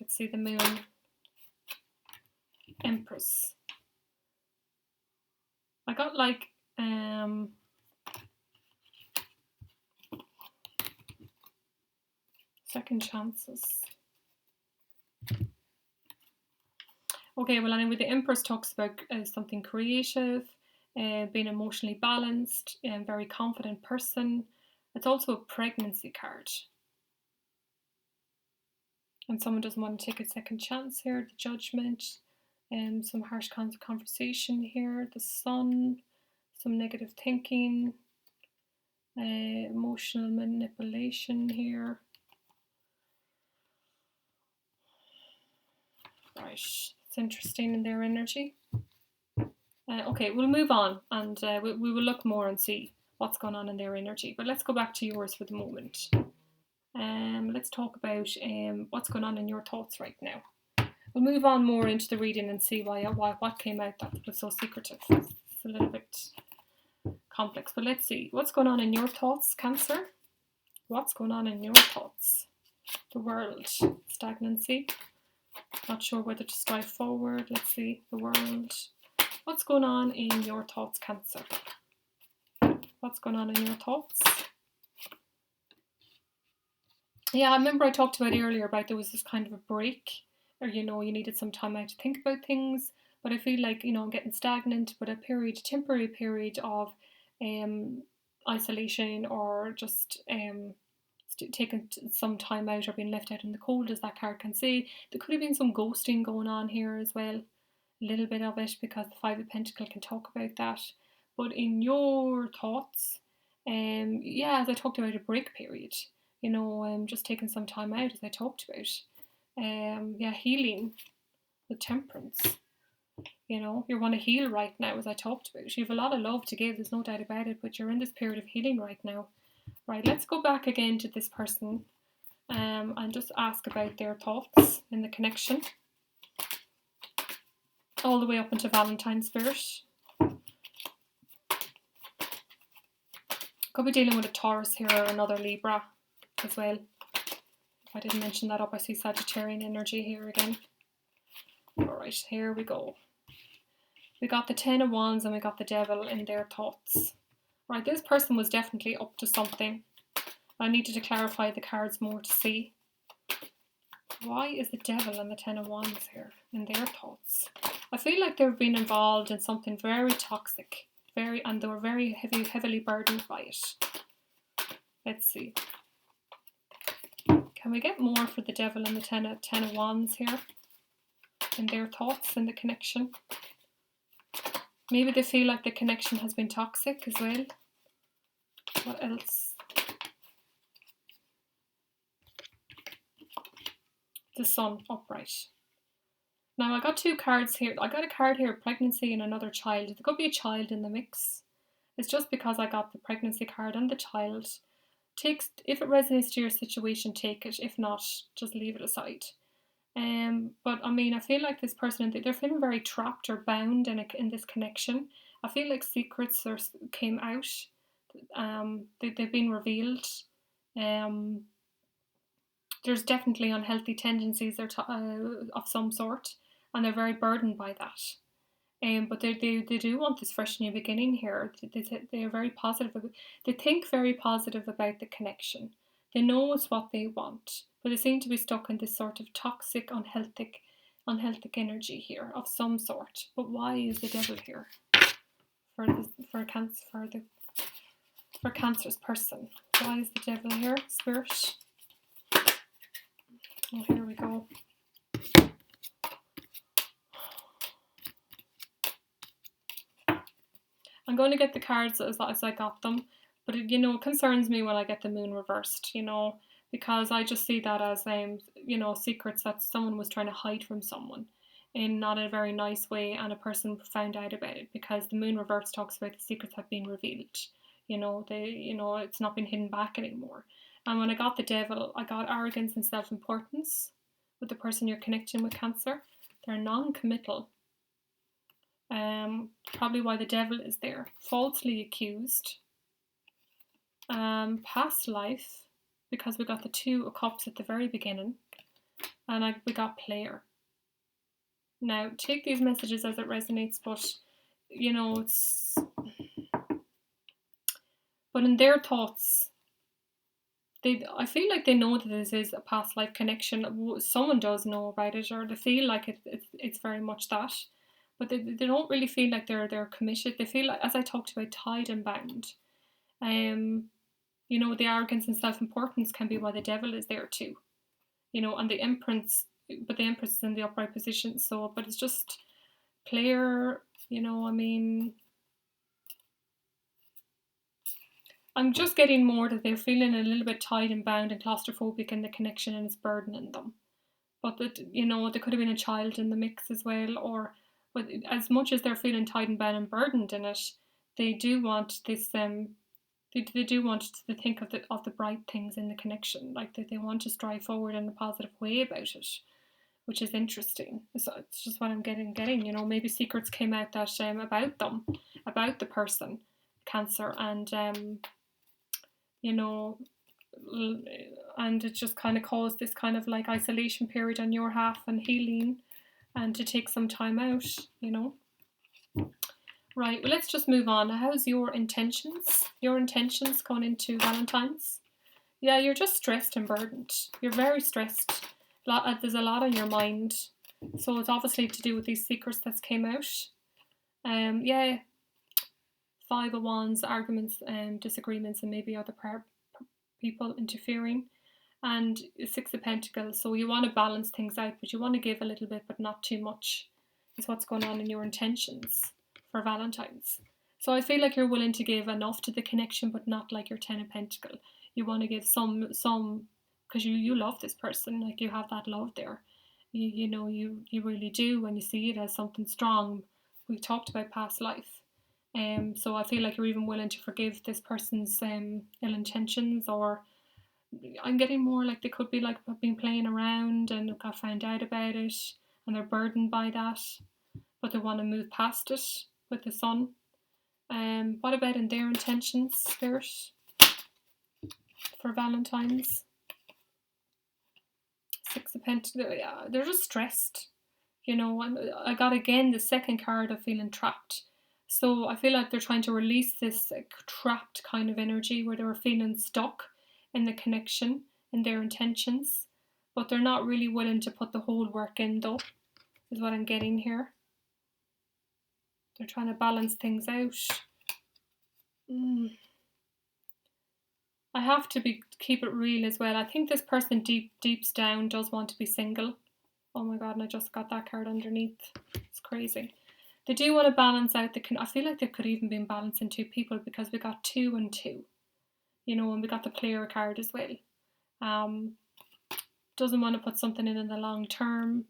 A: Let's see the Moon. Empress. I got like second chances. Okay, well, anyway, the Empress talks about something creative, being emotionally balanced, and very confident person. It's also a pregnancy card. And someone doesn't want to take a second chance here. The Judgment, some harsh conversation here. The Sun, some negative thinking, emotional manipulation here. Right, it's interesting in their energy. Okay, we'll move on, and we will look more and see what's going on in their energy. But let's go back to yours for the moment. Let's talk about what's going on in your thoughts right now. We'll move on more into the reading and see what came out that was so secretive. It's a little bit complex, but let's see what's going on in your thoughts, Cancer. What's going on in your thoughts? The World, stagnancy. Not sure whether to strive forward. Let's see the World. What's going on in your thoughts, Cancer? What's going on in your thoughts? Yeah, I remember I talked about earlier about there was this kind of a break, or you needed some time out to think about things. But I feel like I'm getting stagnant. But a temporary period of isolation, or just taking some time out, or being left out in the cold, as that card can say. There could have been some ghosting going on here as well. A little bit of it, because the Five of Pentacles can talk about that. But in your thoughts, as I talked about, a break period. Just taking some time out, as I talked about. Healing with Temperance. You want to heal right now, as I talked about. You have a lot of love to give, there's no doubt about it, but you're in this period of healing right now. Right, let's go back again to this person and just ask about their thoughts in the connection. All the way up into Valentine's spirit. Could be dealing with a Taurus here, or another Libra as well. If I didn't mention that up, I see Sagittarian energy here again. Alright, here we go. We got the Ten of Wands and we got the Devil in their thoughts. Right, this person was definitely up to something. I needed to clarify the cards more to see. Why is the Devil and the Ten of Wands here in their thoughts? I feel like they've been involved in something very toxic, and they were very heavily burdened by it. Let's see. Can we get more for the Devil and the Ten of Wands here in their thoughts in the connection? Maybe they feel like the connection has been toxic as well. What else? The Sun, upright. Now I got 2 cards here. I got a card here, pregnancy and another child. There could be a child in the mix. It's just because I got the pregnancy card and the child. If it resonates to your situation, take it. If not, just leave it aside. But I mean, I feel like this person, they're feeling very trapped or bound in this connection. I feel like secrets came out. They've been revealed. There's definitely unhealthy tendencies of some sort, and they're very burdened by that. But they do want this fresh new beginning here. They are very positive. They think very positive about the connection. They know it's what they want, but they seem to be stuck in this sort of toxic, unhealthy energy here of some sort. But why is the Devil here for Cancer's person? Why is the Devil here, Spirit? Oh, here we go. I'm going to get the cards as I got them, but it concerns me when I get the moon reversed, because I just see that as secrets that someone was trying to hide from someone in not a very nice way, and a person found out about it, because the moon reverse talks about the secrets have been revealed. It's not been hidden back anymore. And when I got the devil, I got arrogance and self-importance with the person you're connecting with, Cancer. They're non-committal. Probably why the devil is there. Falsely accused. Past life, because we got the 2 of Cups at the very beginning, and we got player. Now, take these messages as it resonates, but but in their thoughts, I feel like they know that this is a past life connection. Someone does know about it, or they feel like it's very much that. But they don't really feel like they're committed. They feel like, as I talked about, tied and bound. The arrogance and self-importance can be why the devil is there too. And the Empress, but the Empress is in the upright position. So, but it's just player. I'm just getting more that they're feeling a little bit tied and bound and claustrophobic in the connection, and it's burdening them. But there could have been a child in the mix as well, but as much as they're feeling tied and bound and burdened in it, they do want this. They do want to think of the bright things in the connection, like that they want to strive forward in a positive way about it, which is interesting. So it's just what I'm getting. Maybe secrets came out that about them, about the person, Cancer, and and it just kind of caused this kind of like isolation period on your half and healing, and to take some time out. Right, well, let's just move on. How's your intentions? Your intentions going into Valentine's? Yeah, you're just stressed and burdened. You're very stressed. There's a lot on your mind. So it's obviously to do with these secrets that came out. Yeah, 5 of Wands, arguments and disagreements, and maybe other people interfering. And 6 of Pentacles. So you want to balance things out, but you want to give a little bit, but not too much, is what's going on in your intentions for Valentine's. So I feel like you're willing to give enough to the connection, but not like your 10 of Pentacles. You want to give some, because you love this person, like you have that love there. You really do, when you see it as something strong. We talked about past life. So I feel like you're even willing to forgive this person's ill intentions, or I'm getting more like they could be like been playing around and got found out about it, and they're burdened by that, but they want to move past it with the Sun. What about in their intentions, Spirit, for Valentine's? 6 of Pentacles. Yeah, they're just stressed. I got again the second card of feeling trapped. So I feel like they're trying to release this trapped kind of energy where they were feeling stuck in the connection, in their intentions, but they're not really willing to put the whole work in, though, is what I'm getting here. They're trying to balance things out. I have to keep it real as well. I think this person deep down does want to be single. Oh my god, and I just got that card underneath. It's crazy. They do want to balance out I feel like they could even be balancing 2 people, because we got 2 and 2. And we got the player card as well. Doesn't want to put something in the long term.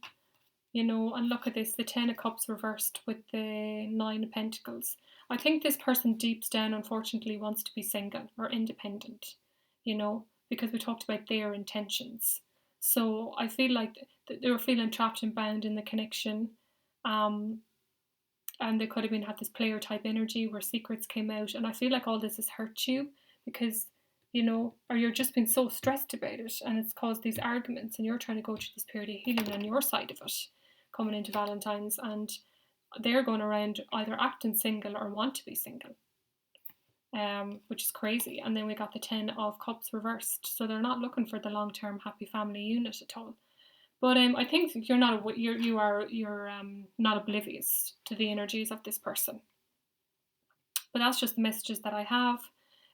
A: And look at this, the 10 of Cups reversed with the 9 of Pentacles. I think this person deep down, unfortunately, wants to be single or independent, because we talked about their intentions. So I feel like they were feeling trapped and bound in the connection. And they could have had this player type energy where secrets came out. And I feel like all this has hurt you, because, or you're just been so stressed about it, and it's caused these arguments, and you're trying to go through this period of healing on your side of it, coming into Valentine's, and they're going around either acting single or want to be single, which is crazy. And then we got the 10 of Cups reversed, so they're not looking for the long-term happy family unit at all. But I think you're not oblivious to the energies of this person. But that's just the messages that I have.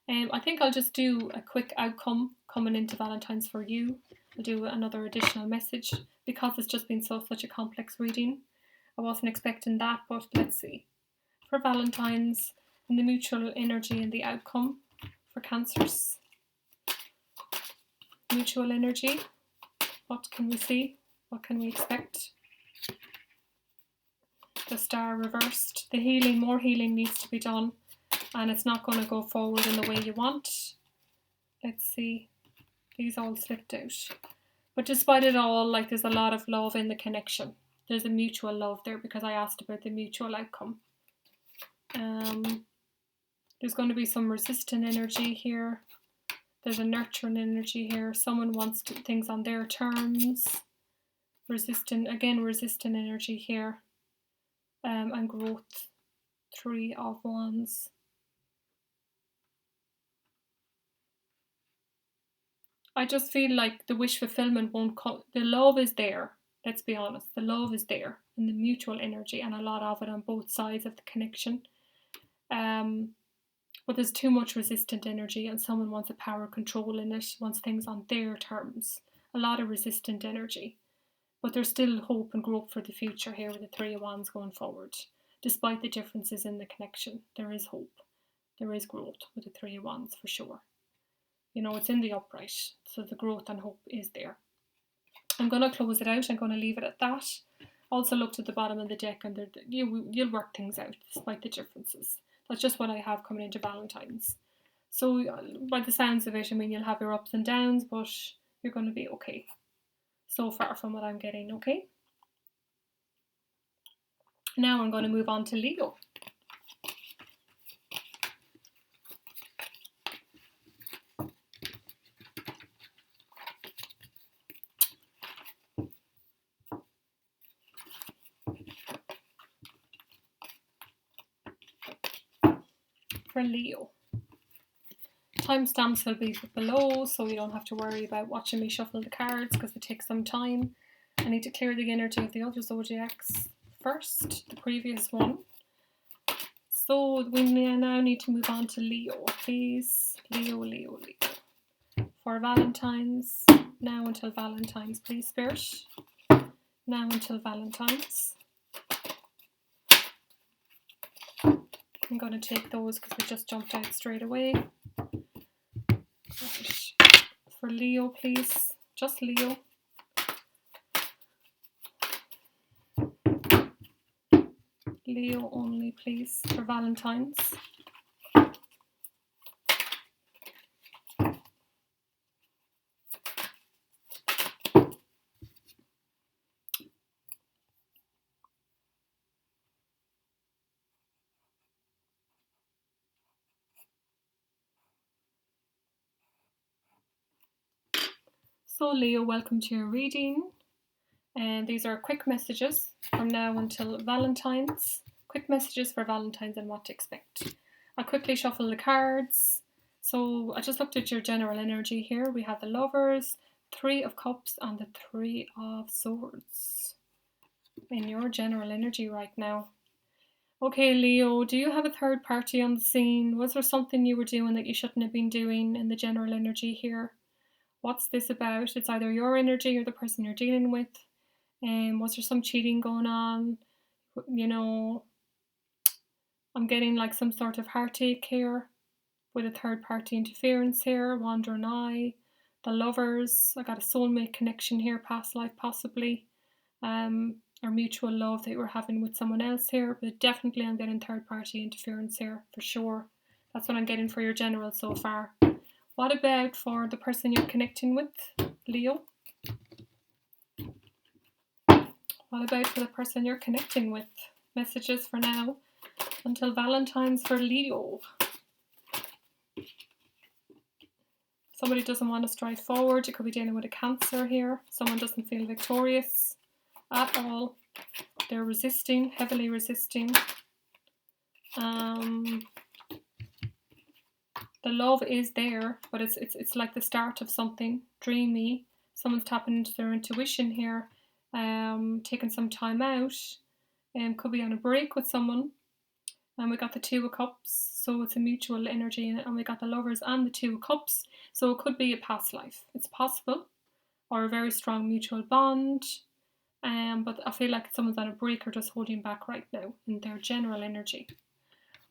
A: I think I'll just do a quick outcome coming into Valentine's for you. I'll do another additional message, because it's just been such a complex reading. I wasn't expecting that, but let's see. For Valentine's, and the mutual energy and the outcome for Cancers. Mutual energy. What can we see? What can we expect? The Star reversed. The healing, more healing needs to be done, and it's not going to go forward in the way you want. Let's see. These all slipped out. But despite it all, like, there's a lot of love in the connection. There's a mutual love there, because I asked about the mutual outcome. There's going to be some resistant energy here. There's a nurturing energy here. Someone wants things on their terms. Resistant energy here. And growth. 3 of Wands. I just feel like the wish fulfillment won't come. The love is there. Let's be honest. The love is there in the mutual energy, and a lot of it on both sides of the connection. But there's too much resistant energy, and someone wants a power control in it, wants things on their terms. A lot of resistant energy. But there's still hope and growth for the future here with the 3 of Wands going forward. Despite the differences in the connection, there is hope. There is growth with the 3 of Wands for sure. You know, it's in the upright, so the growth and hope is there. I'm going to close it out. I'm going to leave it at that. Also looked at the bottom of the deck, and you'll work things out despite the differences. That's just what I have coming into Valentines. So by the sounds of it, I mean, you'll have your ups and downs, but you're going to be okay. So far from what I'm getting, okay? Now I'm going to move on to Leo. For Leo. Timestamps will be below, so you don't have to worry about watching me shuffle the cards, because it takes some time. I need to clear the energy of the other zodiacs first, the previous one. So we now need to move on to Leo, please. Leo. For Valentines, now until Valentines, please, Spirit. Now until Valentines. I'm going to take those because we just jumped out straight away. Right. For Leo, please. Just Leo. Leo only, please, for Valentine's. So Leo, welcome to your reading. And these are quick messages from now until Valentine's. Quick messages for Valentine's and what to expect. I'll quickly shuffle the cards. So I just looked at your general energy here. We have the Lovers, 3 of Cups, and the 3 of Swords in your general energy right now. Okay, Leo, do you have a third party on the scene? Was there something you were doing that you shouldn't have been doing in the general energy here? What's this about? It's either your energy or the person you're dealing with. Was there some cheating going on? You know, I'm getting like some sort of heartache here with a third party interference here, wandering eye, the Lovers. I got a soulmate connection here, past life possibly, or mutual love that you were having with someone else here, but definitely I'm getting third party interference here for sure. That's what I'm getting for your general so far. What about for the person you're connecting with, Leo? What about for the person you're connecting with? Messages for now until Valentine's for Leo. Somebody doesn't want to stride forward. You could be dealing with a Cancer here. Someone doesn't feel victorious at all. They're resisting, heavily resisting. The love is there, but it's like the start of something dreamy. Someone's tapping into their intuition here, taking some time out, could be on a break with someone. And we got the 2 of Cups, so it's a mutual energy, and we got the Lovers and the 2 of Cups, so it could be a past life. It's possible, or a very strong mutual bond. But I feel like someone's on a break or just holding back right now in their general energy.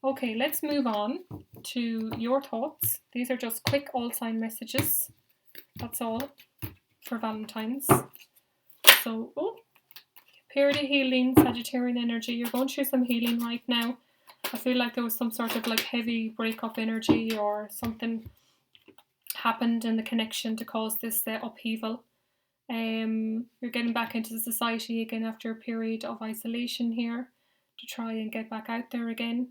A: Okay, let's move on to your thoughts. These are just quick all sign messages. That's all for Valentine's. So, period of healing, Sagittarian energy. You're going through some healing right now. I feel like there was some sort of like heavy breakup energy or something happened in the connection to cause this upheaval. You're getting back into society again after a period of isolation here to try and get back out there again,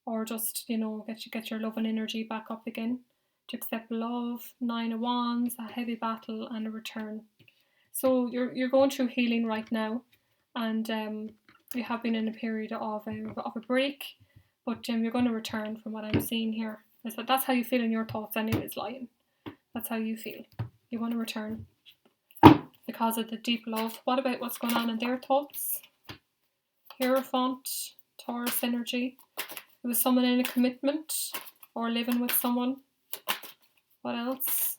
A: or just get your love and energy back up again, to accept love. 9 of Wands, a heavy battle, and a return. So you're going through healing right now, and you have been in a period of a break, but you're going to return from what I'm seeing here. That's how you feel in your thoughts anyways, Lion. That's how you feel. You want to return because of the deep love. What about what's going on in their thoughts? Hierophant, Taurus energy. It was someone in a commitment or living with someone. What else?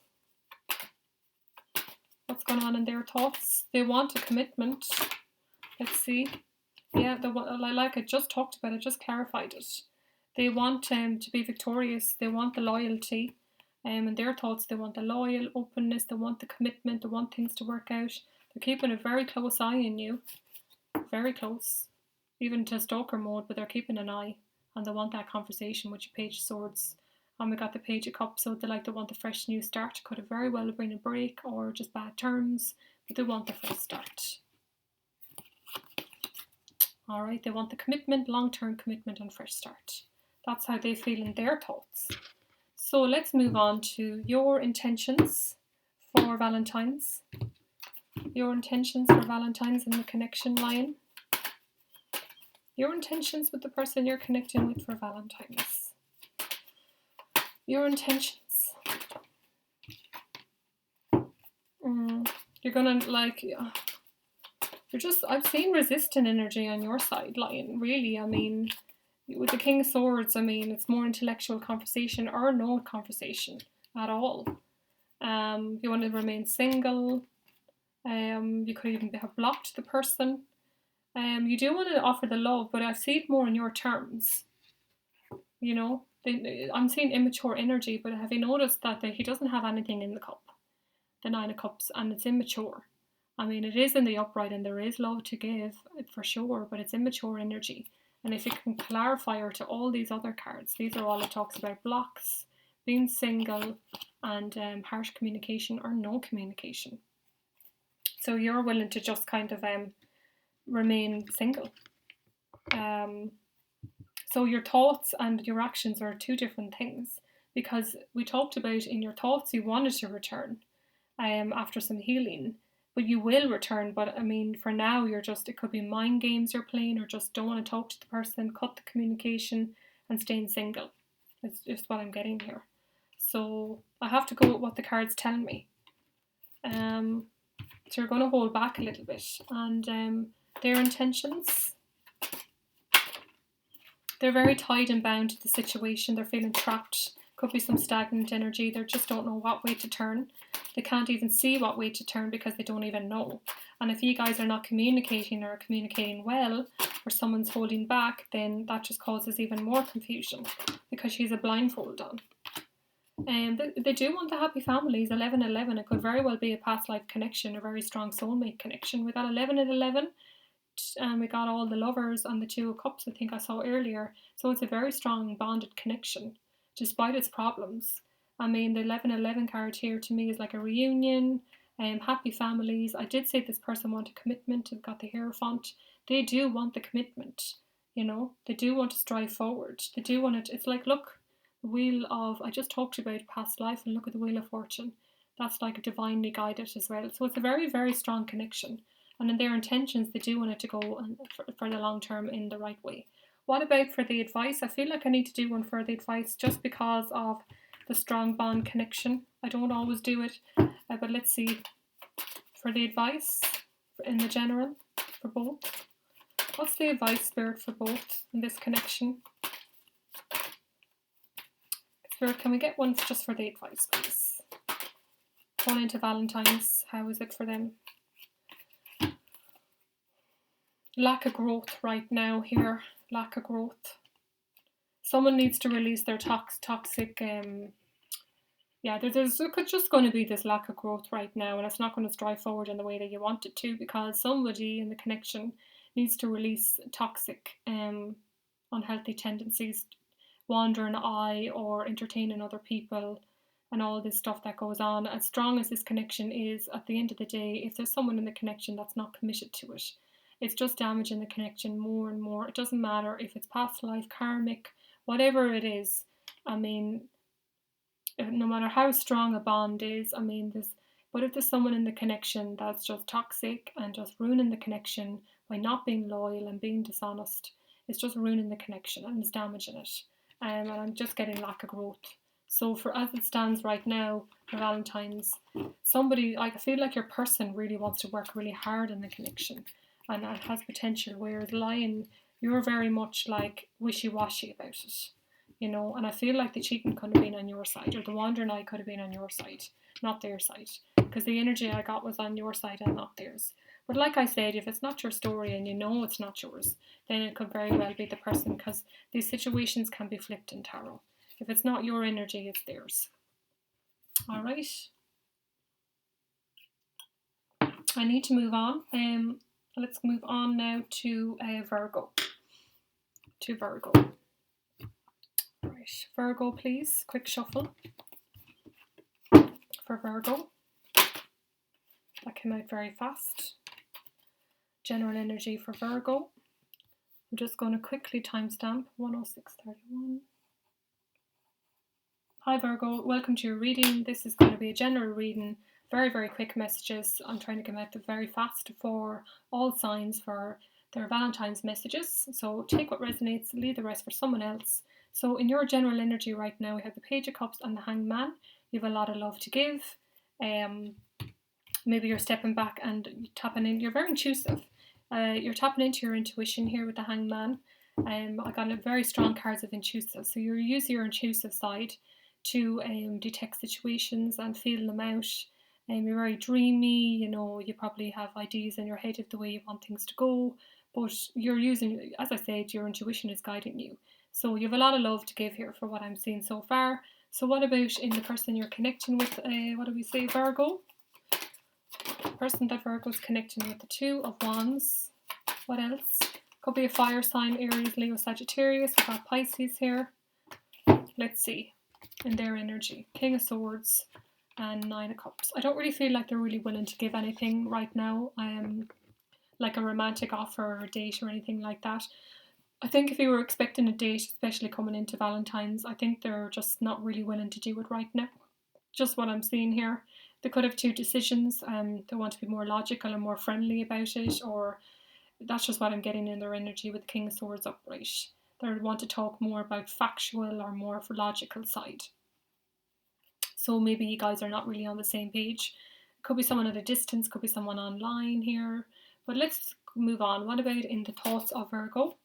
A: What's going on in their thoughts? They want a commitment. Let's see. Yeah, like I just talked about, I just clarified it. They want to be victorious. They want the loyalty. In their thoughts, they want the loyal openness. They want the commitment. They want things to work out. They're keeping a very close eye on you. Very close. Even to stalker mode, but they're keeping an eye. And they want that conversation with your Page of Swords. And we got the Page of Cups, so they want the fresh new start. Could have very well been a break or just bad terms, but they want the fresh start. Alright, they want the commitment, long-term commitment and fresh start. That's how they feel in their thoughts. So let's move on to your intentions for Valentine's. Your intentions for Valentine's in the connection, Lion. Your intentions with the person you're connecting with for Valentine's. Your intentions. You're gonna I've seen resistant energy on your side, Lion, really. I mean, with the King of Swords, I mean, it's more intellectual conversation or no conversation at all. You want to remain single. You could even have blocked the person. You do want to offer the love, but I see it more on your terms. I'm seeing immature energy, but have you noticed that he doesn't have anything in the cup? The 9 of Cups, and it's immature. I mean, it is in the upright and there is love to give, for sure, but it's immature energy. And if you can clarify her to all these other cards, these are all it talks about: blocks, being single, and harsh communication or no communication. So you're willing to just kind of remain single. So your thoughts and your actions are two different things, because we talked about in your thoughts you wanted to return after some healing. But you will return, but I mean, for now, it could be mind games you're playing, or just don't want to talk to the person, cut the communication, and staying single. It's just what I'm getting here. So I have to go with what the cards tell me. So you're going to hold back a little bit. And their intentions, they're very tied and bound to the situation. They're feeling trapped. Could be some stagnant energy. They just don't know what way to turn. They can't even see what way to turn because they don't even know. And if you guys are not communicating or communicating well, or someone's holding back, then that just causes even more confusion because she's a blindfold on. They do want the happy families. 11-11, it could very well be a past life connection, a very strong soulmate connection. We got 11 and 11, and we got all the lovers and the 2 of Cups, I think I saw earlier. So it's a very strong bonded connection, despite its problems. I mean, the 11-11 card here to me is like a reunion, happy families. I did say this person wanted commitment. They've got the Hierophant. They do want the commitment, They do want to strive forward. They do want it. It's like, look, the Wheel of, I just talked about past life, and look at the Wheel of Fortune. That's like a divinely guided as well. So it's a very, very strong connection. And in their intentions, they do want it to go for the long term in the right way. What about for the advice? I feel like I need to do one for the advice just because of the strong bond connection. I don't always do it, but let's see. For the advice, in the general, for both. What's the advice, Spirit, for both in this connection? Spirit, can we get one just for the advice, please? Going into Valentine's, how is it for them? Lack of growth right now here. Lack of growth. Someone needs to release their toxic. There's just going to be this lack of growth right now, and it's not going to strive forward in the way that you want it to, because somebody in the connection needs to release toxic, unhealthy tendencies, wander an eye or entertaining other people, and all this stuff that goes on. As strong as this connection is, at the end of the day, if there's someone in the connection that's not committed to it, it's just damaging the connection more and more. It doesn't matter if it's past life, karmic, whatever it is. I mean, no matter how strong a bond is, but if there's someone in the connection that's just toxic and just ruining the connection by not being loyal and being dishonest, it's just ruining the connection and it's damaging it. And I'm just getting lack of growth. So for as it stands right now, for Valentine's, somebody, I feel like your person really wants to work really hard in the connection, and that has potential, whereas Lion, you're very much like wishy-washy about it. And I feel like the cheating could have been on your side, or the wandering eye could have been on your side, not their side, because the energy I got was on your side and not theirs. But like I said, if it's not your story and it's not yours, then it could very well be the person, because these situations can be flipped in tarot. If it's not your energy, it's theirs. All right. I need to move on. Let's move on now to Virgo. Right, Virgo, please. Quick shuffle for Virgo. That came out very fast. General energy for Virgo. I'm just going to quickly timestamp 106:31. Hi Virgo, welcome to your reading. This is going to be a general reading. Very, very quick messages. I'm trying to come out very fast for all signs for their Valentine's messages. So take what resonates, leave the rest for someone else. So in your general energy right now, we have the Page of Cups and the Hanged Man. You have a lot of love to give. Maybe you're stepping back and tapping in. You're very intuitive. You're tapping into your intuition here with the Hanged Man. I got very strong cards of intuitive. So you use your intuitive side to detect situations and feel them out. You're very dreamy, you probably have ideas in your head of the way you want things to go, but you're using, as I said, your intuition is guiding you. So you have a lot of love to give here for what I'm seeing so far. So what about in the person you're connecting with, what do we say, Virgo? The person that Virgo's connecting with, the Two of Wands. What else? Could be a fire sign, Aries, Leo, Sagittarius. We've got Pisces here. Let's see. In their energy, King of Swords and Nine of Cups. I don't really feel like they're really willing to give anything right now. Like a romantic offer or a date or anything like that. I think if you were expecting a date, especially coming into Valentine's, I think they're just not really willing to do it right now. Just what I'm seeing here. They could have two decisions. They want to be more logical and more friendly about it, or that's just what I'm getting in their energy with the King of Swords upright. They want to talk more about factual or more for logical side. So maybe you guys are not really on the same page. Could be someone at a distance, could be someone online here. But let's move on. What about in the thoughts of Virgo?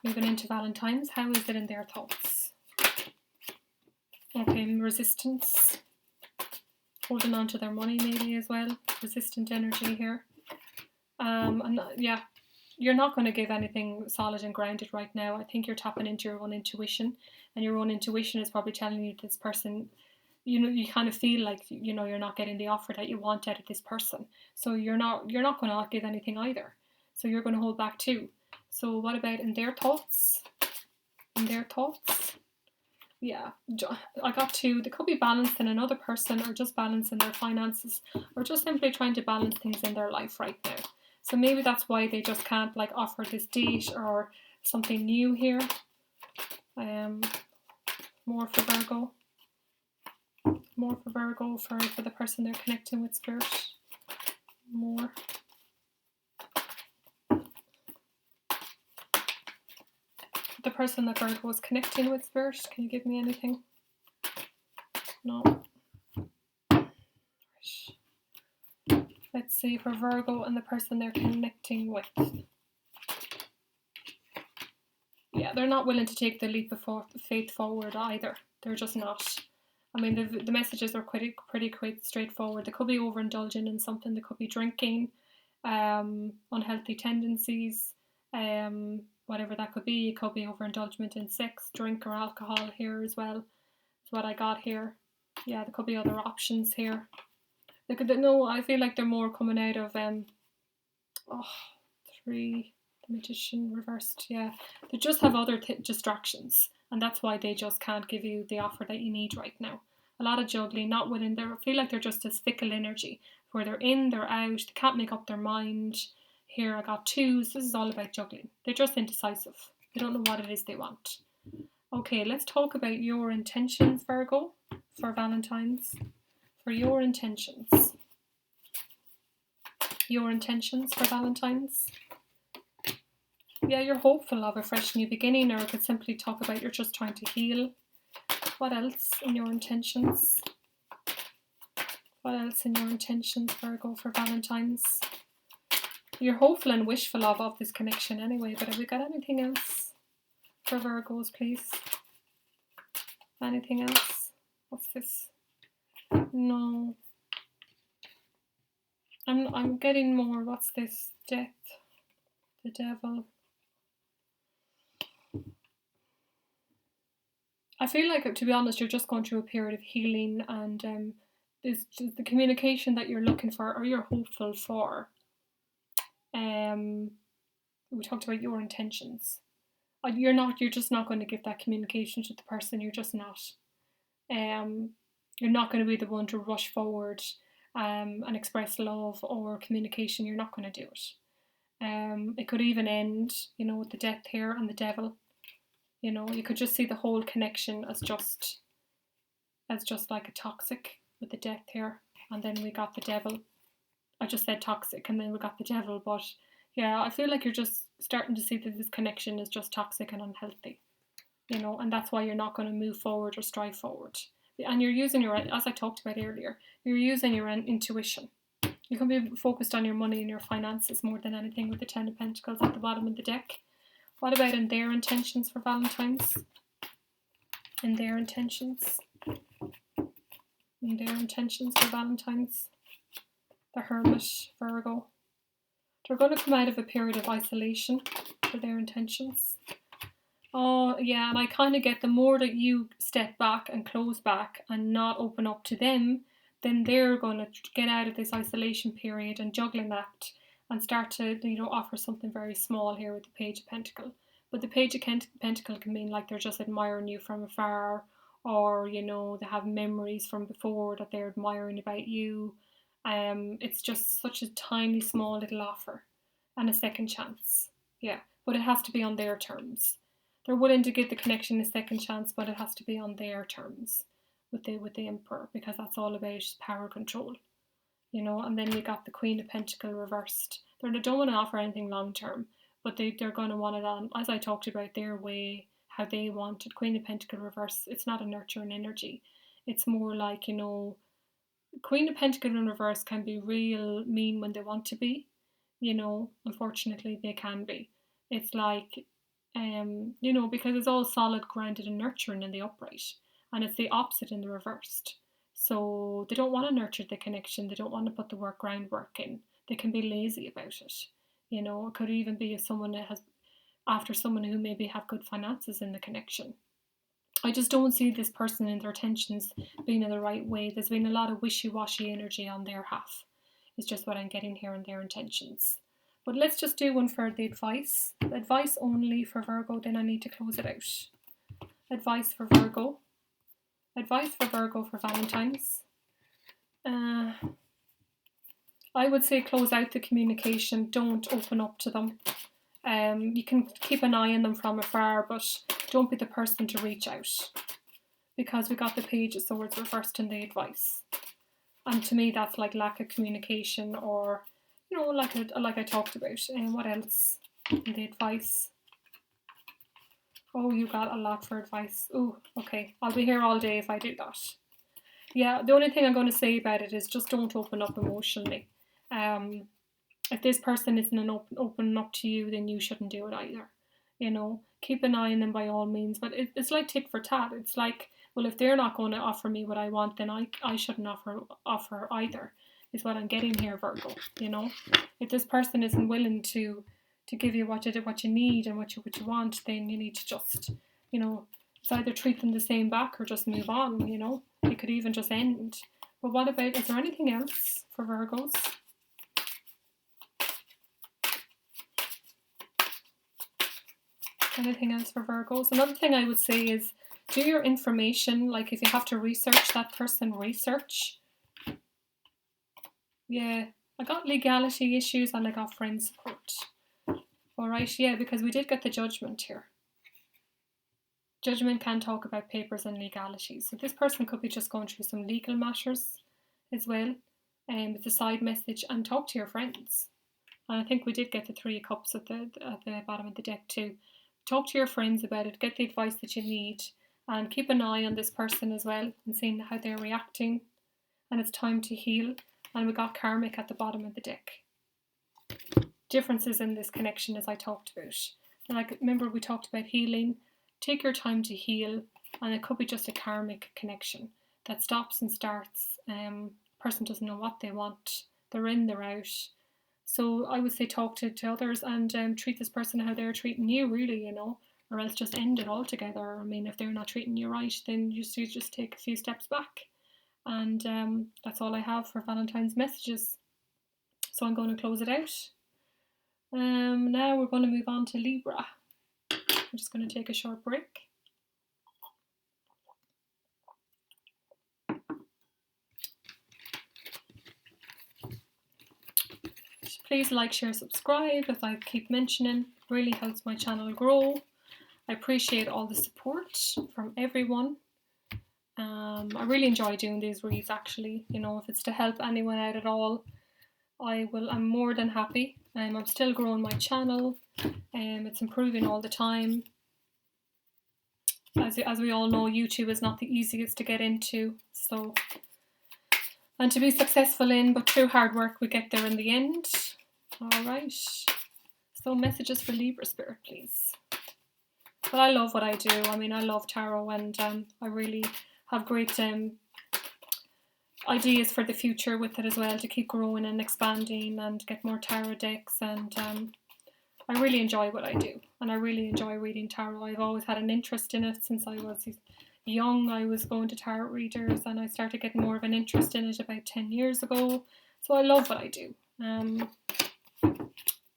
A: Moving into Valentine's, how is it in their thoughts? Okay, resistance. Holding on to their money maybe as well. Resistant energy here. You're not going to give anything solid and grounded right now. I think you're tapping into your own intuition, and your own intuition is probably telling you this person, you kind of feel like, you're not getting the offer that you want out of this person. So you're not going to give anything either. So you're going to hold back too. So what about in their thoughts? In their thoughts? Yeah, I got two. They could be balancing another person, or just balancing their finances, or just simply trying to balance things in their life right now. So maybe that's why they just can't offer this date or something new here. More for Virgo. More for Virgo for the person they're connecting with, Spirit. More. The person that Virgo is connecting with, Spirit. Can you give me anything? No. Let's see for Virgo and the person they're connecting with. Yeah, they're not willing to take the leap of faith forward either. They're just not. I mean, the messages are pretty straightforward. They could be overindulging in something. They could be drinking, unhealthy tendencies, whatever that could be. It could be overindulgence in sex, drink or alcohol here as well. Is what I got here. Yeah, there could be other options here. No, I feel like they're more coming out of 3, the Magician reversed. Yeah, they just have other distractions, and that's why they just can't give you the offer that you need right now. A lot of juggling, not willing. They feel like they're just this fickle energy where they're in, they're out, they can't make up their mind. Here I got 2s. This is all about juggling. They're just indecisive. They don't know what it is they want. Okay, let's talk about your intentions, Virgo, for Valentine's. For your intentions. Your intentions for Valentine's. Yeah, you're hopeful of a fresh new beginning, or it could simply talk about you're just trying to heal. What else in your intentions? What else in your intentions, Virgo, for Valentine's? You're hopeful and wishful of this connection anyway, but have we got anything else for Virgos, please? Anything else? What's this? No. I'm getting more. What's this? Death. The Devil. I feel like, to be honest, you're just going through a period of healing, and there's the communication that you're looking for, or you're hopeful for. We talked about your intentions. You're just not going to give that communication to the person. You're just not. You're not going to be the one to rush forward and express love or communication. You're not going to do it. It could even end, with the Death here and the Devil. You could just see the whole connection as just like a toxic with the Death here, and then we got the Devil. I just said toxic, and then we got the Devil, but yeah, I feel like you're just starting to see that this connection is just toxic and unhealthy, and that's why you're not going to move forward or strive forward. And you're using as I talked about earlier, you're using your intuition. You can be focused on your money and your finances more than anything with the 10 of Pentacles at the bottom of the deck. What about in their intentions for Valentine's? In their intentions? In their intentions for Valentine's? The Hermit, Virgo. They're going to come out of a period of isolation for their intentions. Oh, yeah, and I kind of get the more that you step back and close back and not open up to them, then they're going to get out of this isolation period and juggling act and start to, offer something very small here with the Page of Pentacle. But the Page of Pentacle can mean like they're just admiring you from afar, or, they have memories from before that they're admiring about you. It's just such a tiny, small little offer and a second chance. Yeah, but it has to be on their terms. They're willing to give the connection a second chance, but it has to be on their terms with the Emperor, because that's all about power control, and then we got the Queen of Pentacle reversed. They don't want to offer anything long term, but they're going to want it on, as I talked about, their way, how they want it. Queen of Pentacle reversed, it's not a nurturing energy. It's more like, Queen of Pentacle in reverse can be real mean when they want to be, unfortunately they can be. It's like, because it's all solid, grounded and nurturing in the upright, and it's the opposite in the reversed. So they don't want to nurture the connection, they don't want to put the groundwork in. They can be lazy about it. It could even be if someone after someone who maybe have good finances in the connection. I just don't see this person and their intentions being in the right way. There's been a lot of wishy-washy energy on their half. It's just what I'm getting here in their intentions. But let's just do one for the advice. Advice only for Virgo, then I need to close it out. Advice for Virgo. Advice for Virgo for Valentine's. I would say close out the communication. Don't open up to them. You can keep an eye on them from afar, but don't be the person to reach out, because we got the Page of Swords reversed in the advice. And to me, that's like lack of communication, or, like I talked about. And what else in the advice? Oh, you got a lot for advice. Oh, okay. I'll be here all day if I do that. Yeah, the only thing I'm going to say about it is just don't open up emotionally. If this person isn't opening up to you, then you shouldn't do it either. Keep an eye on them by all means. But it's like tit for tat. It's like, well, if they're not going to offer me what I want, then I shouldn't offer either, is what I'm getting here, Virgo. If this person isn't willing to to give you what you need and what you want, then you need to just, it's either treat them the same back or just move on, It could even just end. But what about, is there anything else for Virgos? Anything else for Virgos? Another thing I would say is do your information, like if you have to research that person, research. Yeah, I got legality issues and I got friend support. Alright, yeah, because we did get the Judgment here. Judgment can talk about papers and legalities. So this person could be just going through some legal matters as well. With the side message, and talk to your friends. And I think we did get the 3 of Cups at the bottom of the deck too. Talk to your friends about it, get the advice that you need, and keep an eye on this person as well and seeing how they're reacting. And it's time to heal. And we got Karmic at the bottom of the deck. Differences in this connection, as I talked about. And like, remember we talked about healing. Take your time to heal, and it could be just a karmic connection that stops and starts. Person doesn't know what they want. They're in, they're out. So I would say talk to others and treat this person how they're treating you, really, or else just end it altogether. I mean, if they're not treating you right, then you just take a few steps back. And that's all I have for Valentine's messages. So I'm going to close it out. Now we're going to move on to Libra. I'm just going to take a short break. Please like, share, subscribe, as I keep mentioning. It really helps my channel grow. I appreciate all the support from everyone. I really enjoy doing these reads, actually. If it's to help anyone out at all, I'm more than happy. I'm still growing my channel. It's improving all the time. As we all know, YouTube is not the easiest to get into, and to be successful in, but through hard work we get there in the end. Alright, so messages for Libra Spirit, please. But I love what I do. I mean, I love tarot, and I really have great ideas for the future with it as well, to keep growing and expanding and get more tarot decks, and I really enjoy what I do, and I really enjoy reading tarot. I've always had an interest in it since I was young. I was going to tarot readers, and I started getting more of an interest in it about 10 years ago. So I love what I do.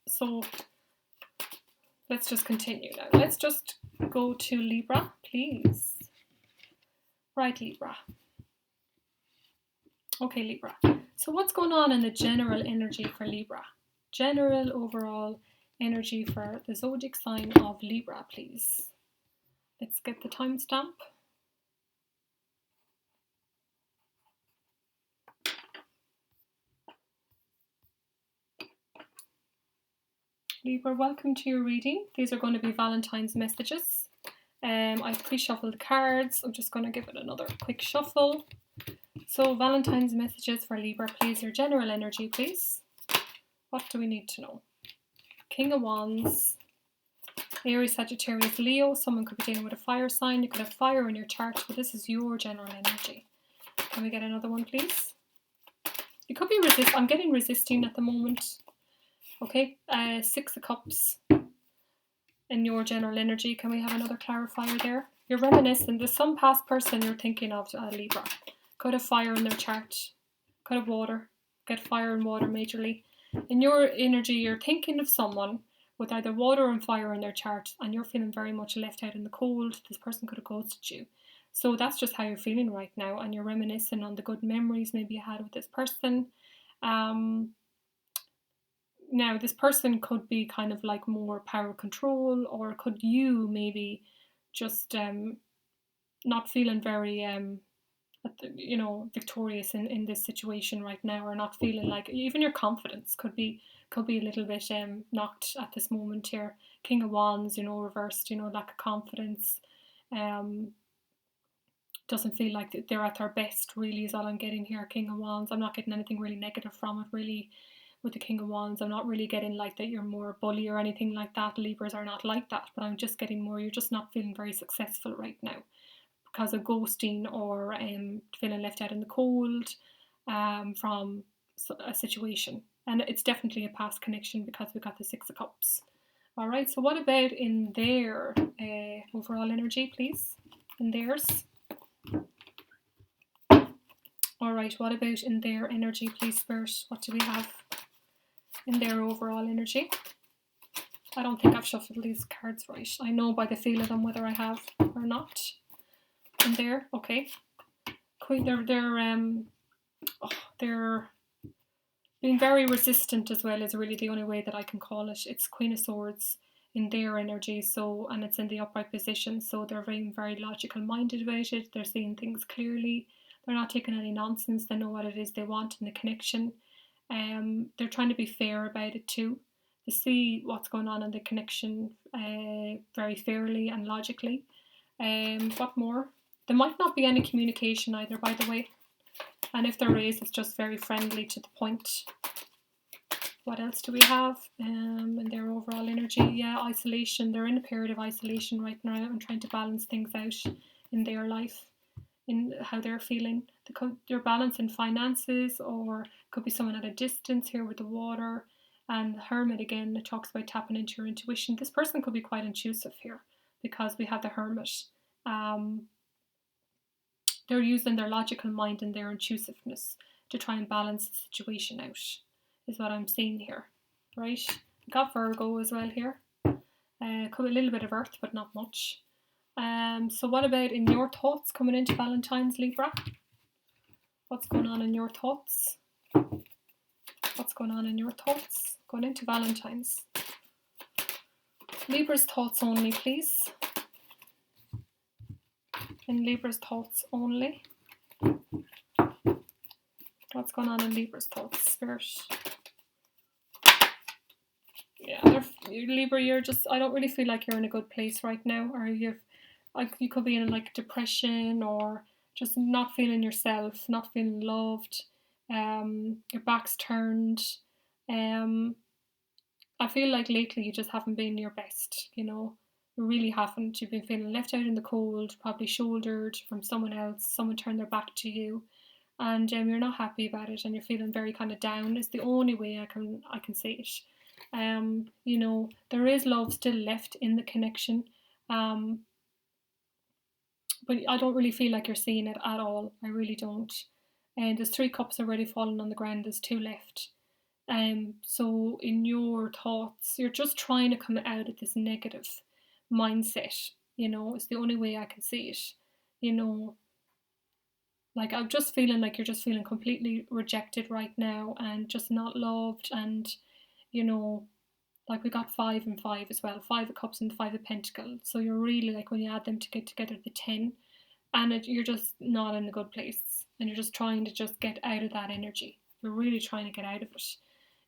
A: So let's just continue now. Let's just go to Libra, please. Right, Libra. Okay, Libra. So what's going on in the general energy for Libra? General overall energy for the zodiac sign of Libra, please. Let's get the timestamp. Libra, welcome to your reading. These are going to be Valentine's messages. I've pre-shuffled the cards. I'm just going to give it another quick shuffle. So Valentine's messages for Libra, please. Your general energy, please. What do we need to know? King of Wands, Aries, Sagittarius, Leo. Someone could be dealing with a fire sign. You could have fire in your chart, but this is your general energy. Can we get another one, please? You could be I'm getting resisting at the moment. Okay, 6 of Cups in your general energy. Can we have another clarifier there? You're reminiscent. There's some past person you're thinking of, Libra. Could have fire in their chart. Could have water. Get fire and water majorly. In your energy, you're thinking of someone with either water and fire in their chart, and you're feeling very much left out in the cold. This person could have ghosted you. So that's just how you're feeling right now, and you're reminiscing on the good memories maybe you had with this person. Now, this person could be kind of like more power control, or could you maybe just not feeling very, victorious in this situation right now, or not feeling like even your confidence could be a little bit knocked at this moment here. King of Wands, reversed, lack of confidence. Doesn't feel like they're at their best, really, is all I'm getting here. King of Wands. I'm not getting anything really negative from it, really. With the King of Wands, I'm not really getting like that you're more bully or anything like that. Libras are not like that, but I'm just getting more, you're just not feeling very successful right now because of ghosting or feeling left out in the cold from a situation. And it's definitely a past connection because we got the 6 of Cups. All right, so what about in their overall energy, please? In theirs. All right, what about in their energy, please, Spirit? What do we have in their overall energy? I don't think I've shuffled these cards right. I know by the feel of them whether I have or not. In there, okay. Queen, they're being very resistant as well is really the only way that I can call it. It's Queen of Swords in their energy, so, and it's in the upright position, so they're very, very logical minded about it. They're seeing things clearly. They're not taking any nonsense. They know what it is they want in the connection. They're trying to be fair about it too. They see what's going on in the connection very fairly and logically. What more? There might not be any communication either, by the way. And if there is, it's just very friendly to the point. What else do we have in their overall energy? Yeah, isolation. They're in a period of isolation right now and trying to balance things out in their life, in how they're feeling. They're balancing finances, or could be someone at a distance here with the water. And the Hermit again, it talks about tapping into your intuition. This person could be quite intrusive here because we have the Hermit. They're using their logical mind and their intrusiveness to try and balance the situation out, is what I'm seeing here, right? We got Virgo as well here. Could be a little bit of Earth, but not much. So what about in your thoughts coming into Valentine's, Libra? What's going on in your thoughts? What's going on in your thoughts going into Valentine's? Libra's thoughts only, please. In Libra's thoughts only. What's going on in Libra's thoughts, Spirit? Yeah, Libra, you're just, I don't really feel like you're in a good place right now, or you could be in like depression, or just not feeling yourself, not feeling loved. Your back's turned. I feel like lately you just haven't been your best, you really haven't. You've been feeling left out in the cold, probably shouldered from someone else, someone turned their back to you, and you're not happy about it, and you're feeling very kind of down. It's the only way I can say it. There is love still left in the connection, but I don't really feel like you're seeing it at all. I really don't. And there's 3 cups already fallen on the ground. There's 2 left. So in your thoughts, you're just trying to come out of this negative mindset. It's the only way I can see it. Like I'm just feeling like you're just feeling completely rejected right now, and just not loved, and like we got 5 and 5 as well, 5 of Cups and 5 of Pentacles. So you're really, like, when you add them to get together, the 10, and you're just not in a good place, and you're just trying to just get out of that energy. You're really trying to get out of it,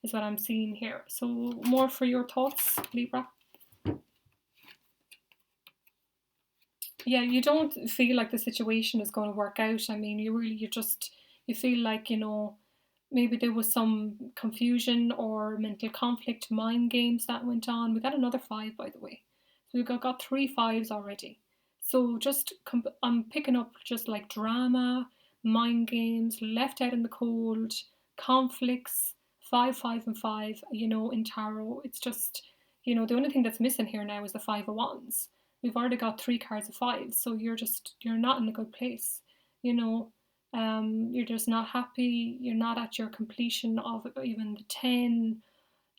A: is what I'm seeing here. So more for your thoughts, Libra. Yeah, you don't feel like the situation is going to work out. I mean, you feel like, maybe there was some confusion or mental conflict, mind games that went on. We got another 5, by the way. So we've got 3 5s already. So I'm picking up just like drama, mind games, left out in the cold, conflicts, 5, 5 and 5, in tarot. It's just, the only thing that's missing here now is the 5 of Wands. We've already got 3 cards of 5s, so you're not in a good place, you're just not happy. You're not at your completion of even the 10,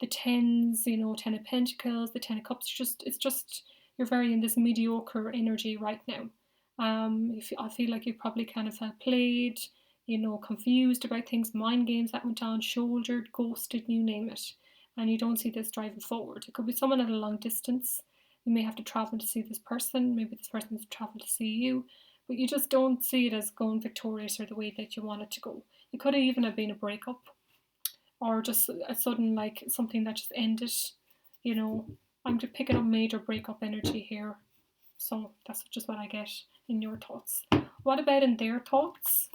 A: the 10s, 10 of Pentacles, the 10 of Cups. You're very in this mediocre energy right now. I feel like you probably kind of felt played, confused about things, mind games that went on, shouldered, ghosted, you name it. And you don't see this driving forward. It could be someone at a long distance. You may have to travel to see this person. Maybe this person has to travel to see you. But you just don't see it as going victorious or the way that you want it to go. It could even have been a breakup, or just a sudden, like, something that just ended. I'm just picking up major breakup energy here. So that's just what I get in your thoughts. What about in their thoughts?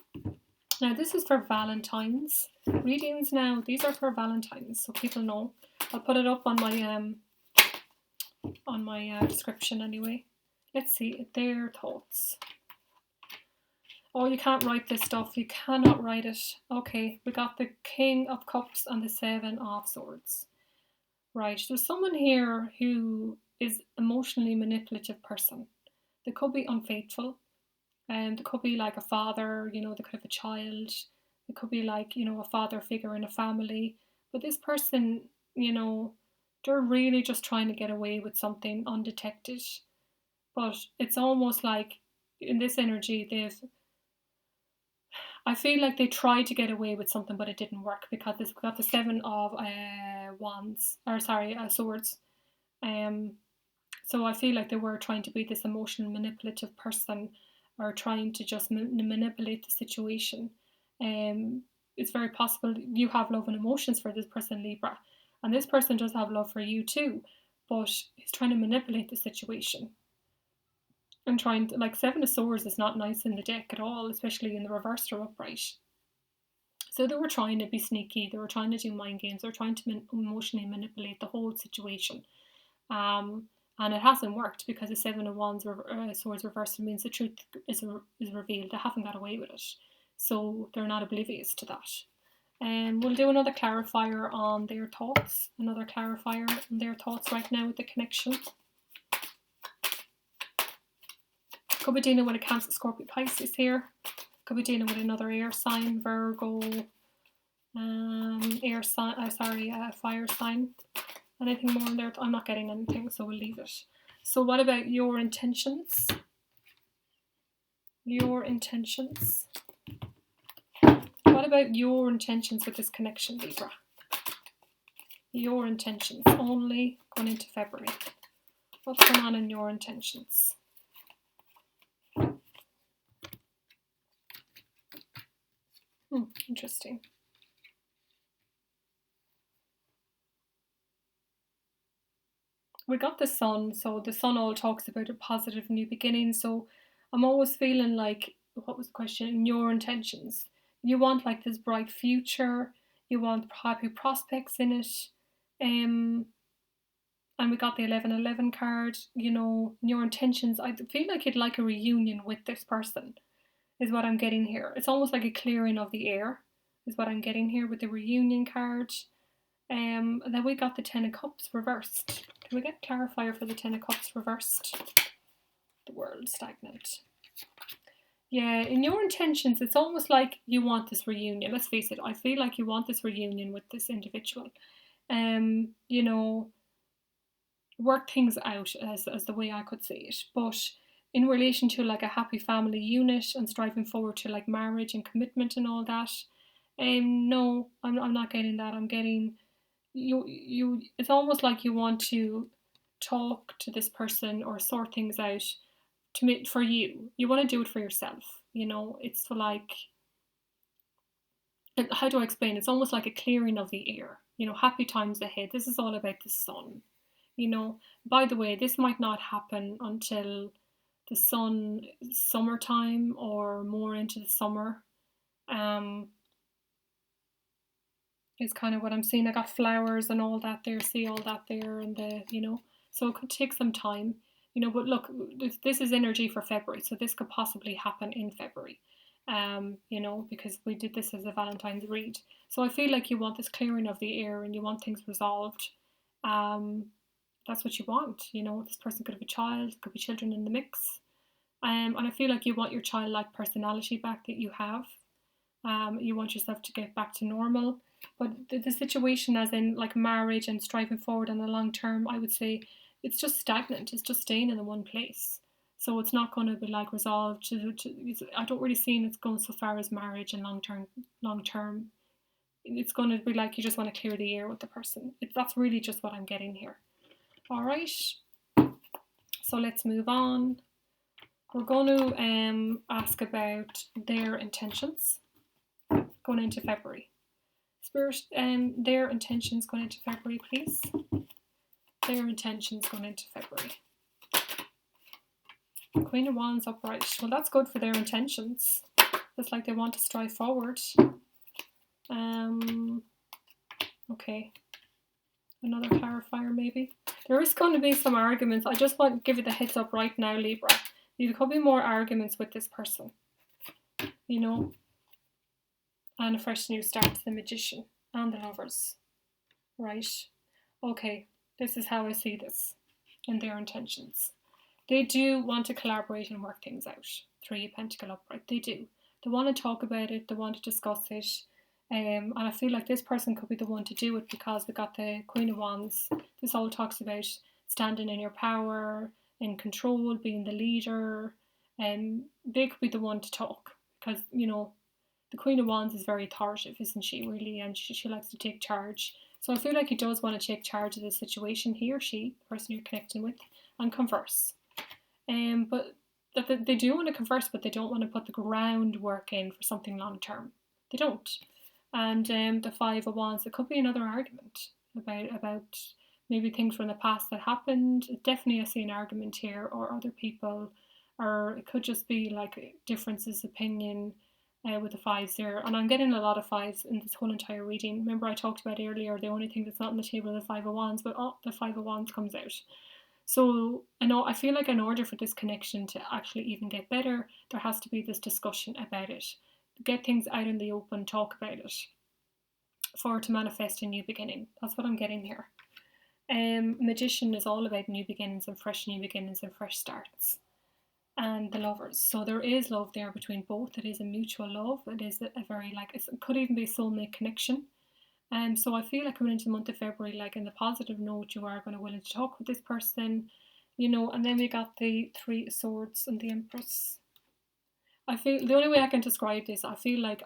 A: Now, this is for Valentines readings now. These are for Valentines, so people know. I'll put it up on my description anyway. Let's see, their thoughts. Oh, you can't write this stuff. You cannot write it. Okay, we got the King of Cups and the 7 of Swords. Right, there's someone here who is emotionally manipulative person. They could be unfaithful, and they could be like a father, they could have a child. It could be like, a father figure in a family. But this person, you know, they're really just trying to get away with something undetected. But it's almost like in this energy, I feel like they tried to get away with something, but it didn't work because it's got the seven of wands, or sorry, swords. Um, so I feel like they were trying to be this emotional manipulative person, or trying to just manipulate the situation. Um, it's very possible you have love and emotions for this person, Libra, and this person does have love for you too, but he's trying to manipulate the situation. And trying to, like, Seven of Swords is not nice in the deck at all, especially in the reverse or upright. So they were trying to be sneaky, they were trying to do mind games, they were trying to emotionally manipulate the whole situation. Um, and it hasn't worked because the Seven of Wands swords reversed means the truth is revealed. They haven't got away with it, so they're not oblivious to that. And we'll do another clarifier on their thoughts. Another clarifier on their thoughts right now with the connection. Could be dealing with a Cancer, Scorpio, Pisces here. Could be dealing with another air sign, Virgo, fire sign. Anything more in there? I'm not getting anything, so we'll leave it. So what about your intentions? Your intentions. What about your intentions with this connection, Libra? Your intentions, only going into February. What's going on in your intentions? Interesting. We got the sun, so the sun all talks about a positive new beginning. So I'm always feeling like, what was the question? Your intentions. You want like this bright future. You want happy prospects in it. And we got the 1111 card. Your intentions. I feel like you'd like a reunion with this person, is what I'm getting here. It's almost like a clearing of the air, is what I'm getting here with the reunion card. Then we got the Ten of Cups reversed. Can we get clarifier for the Ten of Cups reversed? The world stagnant. Yeah, in your intentions, it's almost like you want this reunion. Let's face it, I feel like you want this reunion with this individual. Work things out as the way I could say it. But in relation to like a happy family unit and striving forward to like marriage and commitment and all that, no, I'm not getting that. I'm getting you it's almost like you want to talk to this person or sort things out for you want to do it for yourself. It's like, how do I explain? It's almost like a clearing of the air. Happy times ahead. This is all about the sun. By the way, this might not happen until the summertime or more into the summer. Is kind of what I'm seeing. I got flowers and all that there, see all that there, and so it could take some time, but look, this is energy for February, so this could possibly happen in February, because we did this as a Valentine's read. So I feel like you want this clearing of the air and you want things resolved. That's what you want. This person could have a child, could be children in the mix. And I feel like you want your childlike personality back that you have. You want yourself to get back to normal. But the situation, as in like marriage and striving forward on the long term, I would say it's just stagnant. It's just staying in the one place. So it's not going to be like resolved. I don't really see it's going so far as marriage and long term. It's going to be like you just want to clear the air with the person. That's really just what I'm getting here. All right. So let's move on. We're going to ask about their intentions going into February. Spirit, their intentions going into February, please. Their intentions going into February. Queen of Wands upright. Well, that's good for their intentions. It's like they want to strive forward. Okay. Another clarifier, maybe. There is going to be some arguments. I just want to give you the heads up right now, Libra. There could be more arguments with this person. And a fresh new start to the Magician and the Lovers. Right. Okay, this is how I see this in their intentions. They do want to collaborate and work things out. Three of Pentacle upright. They do. They want to talk about it. They want to discuss it. And I feel like this person could be the one to do it because we got the Queen of Wands. This all talks about standing in your power, in control, being the leader. And they could be the one to talk because, you know, the Queen of Wands is very authoritative, isn't she, really? And she likes to take charge. So I feel like he does want to take charge of the situation, he or she, the person you're connecting with, and converse. But that they do want to converse, but they don't want to put the groundwork in for something long term. They don't. And the Five of Wands, it could be another argument about maybe things from the past that happened. Definitely, I see an argument here, or other people, or it could just be like differences opinion with the fives there. And I'm getting a lot of fives in this whole entire reading. Remember, I talked about earlier the only thing that's not on the table is the Five of Wands, but the Five of Wands comes out. So I feel like in order for this connection to actually even get better, there has to be this discussion about it. Get things out in the open, talk about it for it to manifest a new beginning. That's what I'm getting here. Magician is all about new beginnings and fresh new beginnings and fresh starts. And the lovers. So there is love there between both. It is a mutual love. It is a very it could even be a soulmate connection. So I feel like coming into the month of February, like in the positive note, you are going to willing to talk with this person, you know. And then we got the Three of Swords and the Empress. I feel the only way I can describe this, I feel like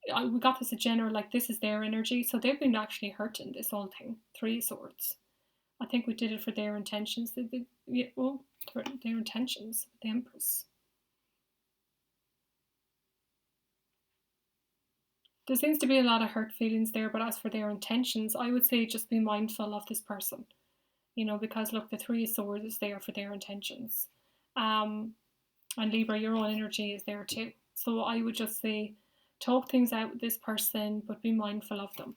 A: we got this a general, like this is their energy, so they've been actually hurting this whole thing. Three of Swords. I think we did it for their intentions. Their intentions. The Empress. There seems to be a lot of hurt feelings there, but as for their intentions, I would say just be mindful of this person, you know, because look, the Three of Swords is there for their intentions. And Libra, your own energy is there too. So I would just say, talk things out with this person, but be mindful of them.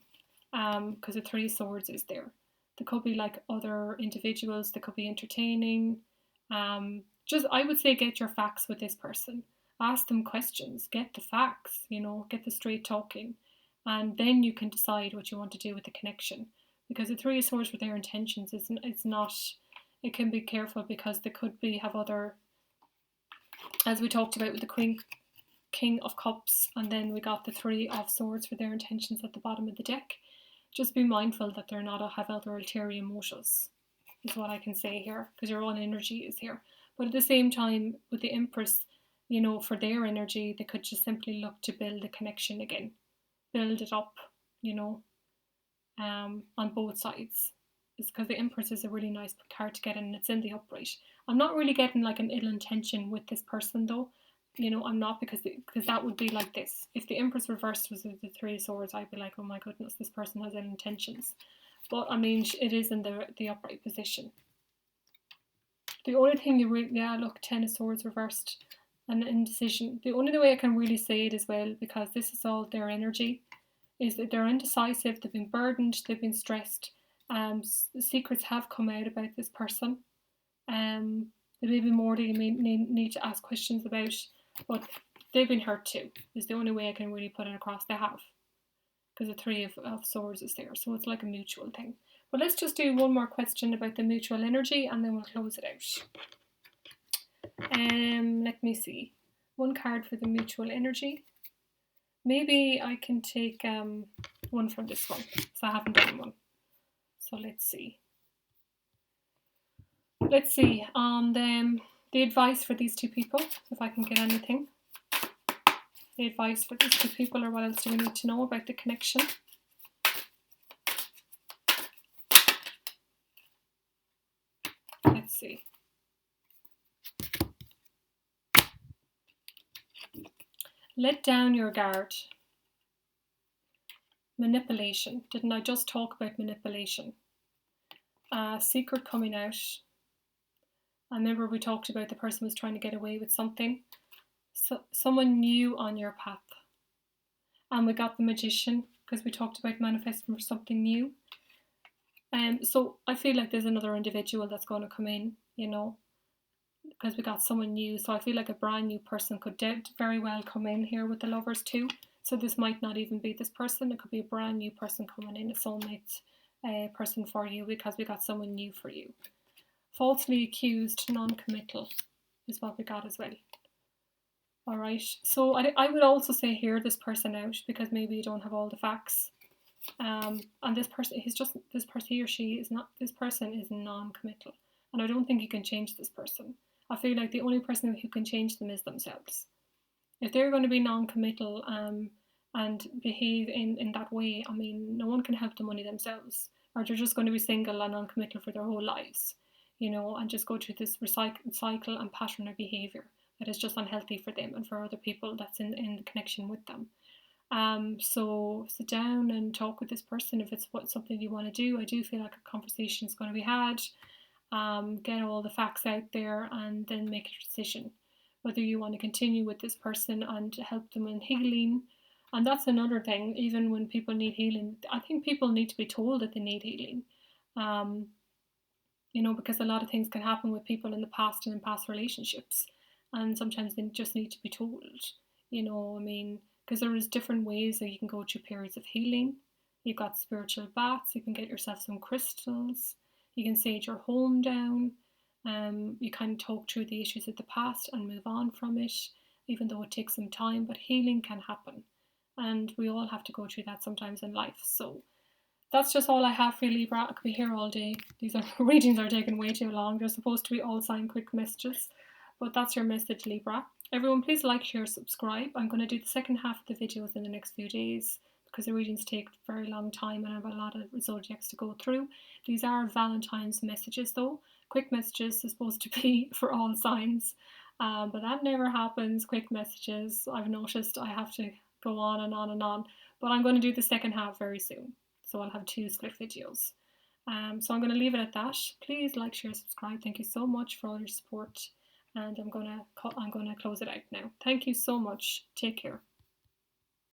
A: Because the Three of Swords is there. There could be like other individuals, that could be entertaining. Just, I would say, get your facts with this person. Ask them questions, get the facts, you know, get the straight talking, and then you can decide what you want to do with the connection. Because the Three of Swords with their intentions, it's not, it can be careful because they could be have other, as we talked about with the King of Cups, and then we got the Three of Swords for their intentions at the bottom of the deck. Just be mindful that they're not have other ulterior motives, is what I can say here, because your own energy is here. But at the same time, with the Empress, you know, for their energy, they could just simply look to build a connection again, build it up, you know, on both sides. It's because the Empress is a really nice card to get in, and it's in the upright. I'm not really getting like an ill intention with this person though. You know, I'm not, because that would be like this. If the Empress reversed was the Three of Swords, I'd be like, oh my goodness, this person has ill intentions. But I mean, it is in the upright position. The only thing look, Ten of Swords reversed, and indecision. The only way I can really say it as well, because this is all their energy, is that they're indecisive, they've been burdened, they've been stressed. Secrets have come out about this person. There may be more that you may need to ask questions about, but they've been hurt too, is the only way I can really put it across. They have, because the Three of Swords is there, so it's like a mutual thing. But let's just do one more question about the mutual energy, and then we'll close it out. Let me see. One card for the mutual energy. Maybe I can take one from this one, because I haven't done one. So let's see. Let's see on the advice for these two people, if I can get anything. The advice for these two people, or what else do we need to know about the connection? Let's see. Let down your guard. Manipulation. Didn't I just talk about manipulation? Secret coming out. I remember we talked about the person was trying to get away with something. So someone new on your path. And we got the Magician, because we talked about manifesting for something new. So I feel like there's another individual that's going to come in, you know, because we got someone new. So I feel like a brand new person could very well come in here with the Lovers too. So this might not even be this person. It could be a brand new person coming in, a soulmate person for you, because we got someone new for you. Falsely accused, non-committal is what we got as well. All right, so I would also say hear this person out, because maybe you don't have all the facts. And this person, he or she is not, this person is non-committal. And I don't think you can change this person. I feel like the only person who can change them is themselves. If they're going to be non-committal and behave in that way, I mean, no one can help them only themselves. Or they're just going to be single and non-committal for their whole lives, and just go through this cycle and pattern of behaviour that is just unhealthy for them and for other people that's in the connection with them. So sit down and talk with this person if it's something you want to do. I do feel like a conversation is going to be had. Get all the facts out there and then make a decision whether you want to continue with this person and help them in healing. And that's another thing, even when people need healing, I think people need to be told that they need healing. Because a lot of things can happen with people in the past and in past relationships. And sometimes they just need to be told, because there is different ways that you can go through periods of healing. You've got spiritual baths, you can get yourself some crystals, you can sage your home down, you can talk through the issues of the past and move on from it, even though it takes some time, but healing can happen. And we all have to go through that sometimes in life. So that's just all I have for you, Libra. I could be here all day. These readings are taking way too long. They're supposed to be all sign quick messages. But that's your message, Libra. Everyone, please like, share, subscribe. I'm going to do the second half of the videos in the next few days, because the readings take a very long time and I have a lot of zodiacs to go through. These are Valentine's messages though. Quick messages are supposed to be for all signs. But that never happens, quick messages. I've noticed I have to go on and on and on. But I'm going to do the second half very soon. So I'll have 2 split videos. So I'm going to leave it at that. Please like, share, subscribe. Thank you so much for all your support. And I'm gonna close it out now. Thank you so much. Take care.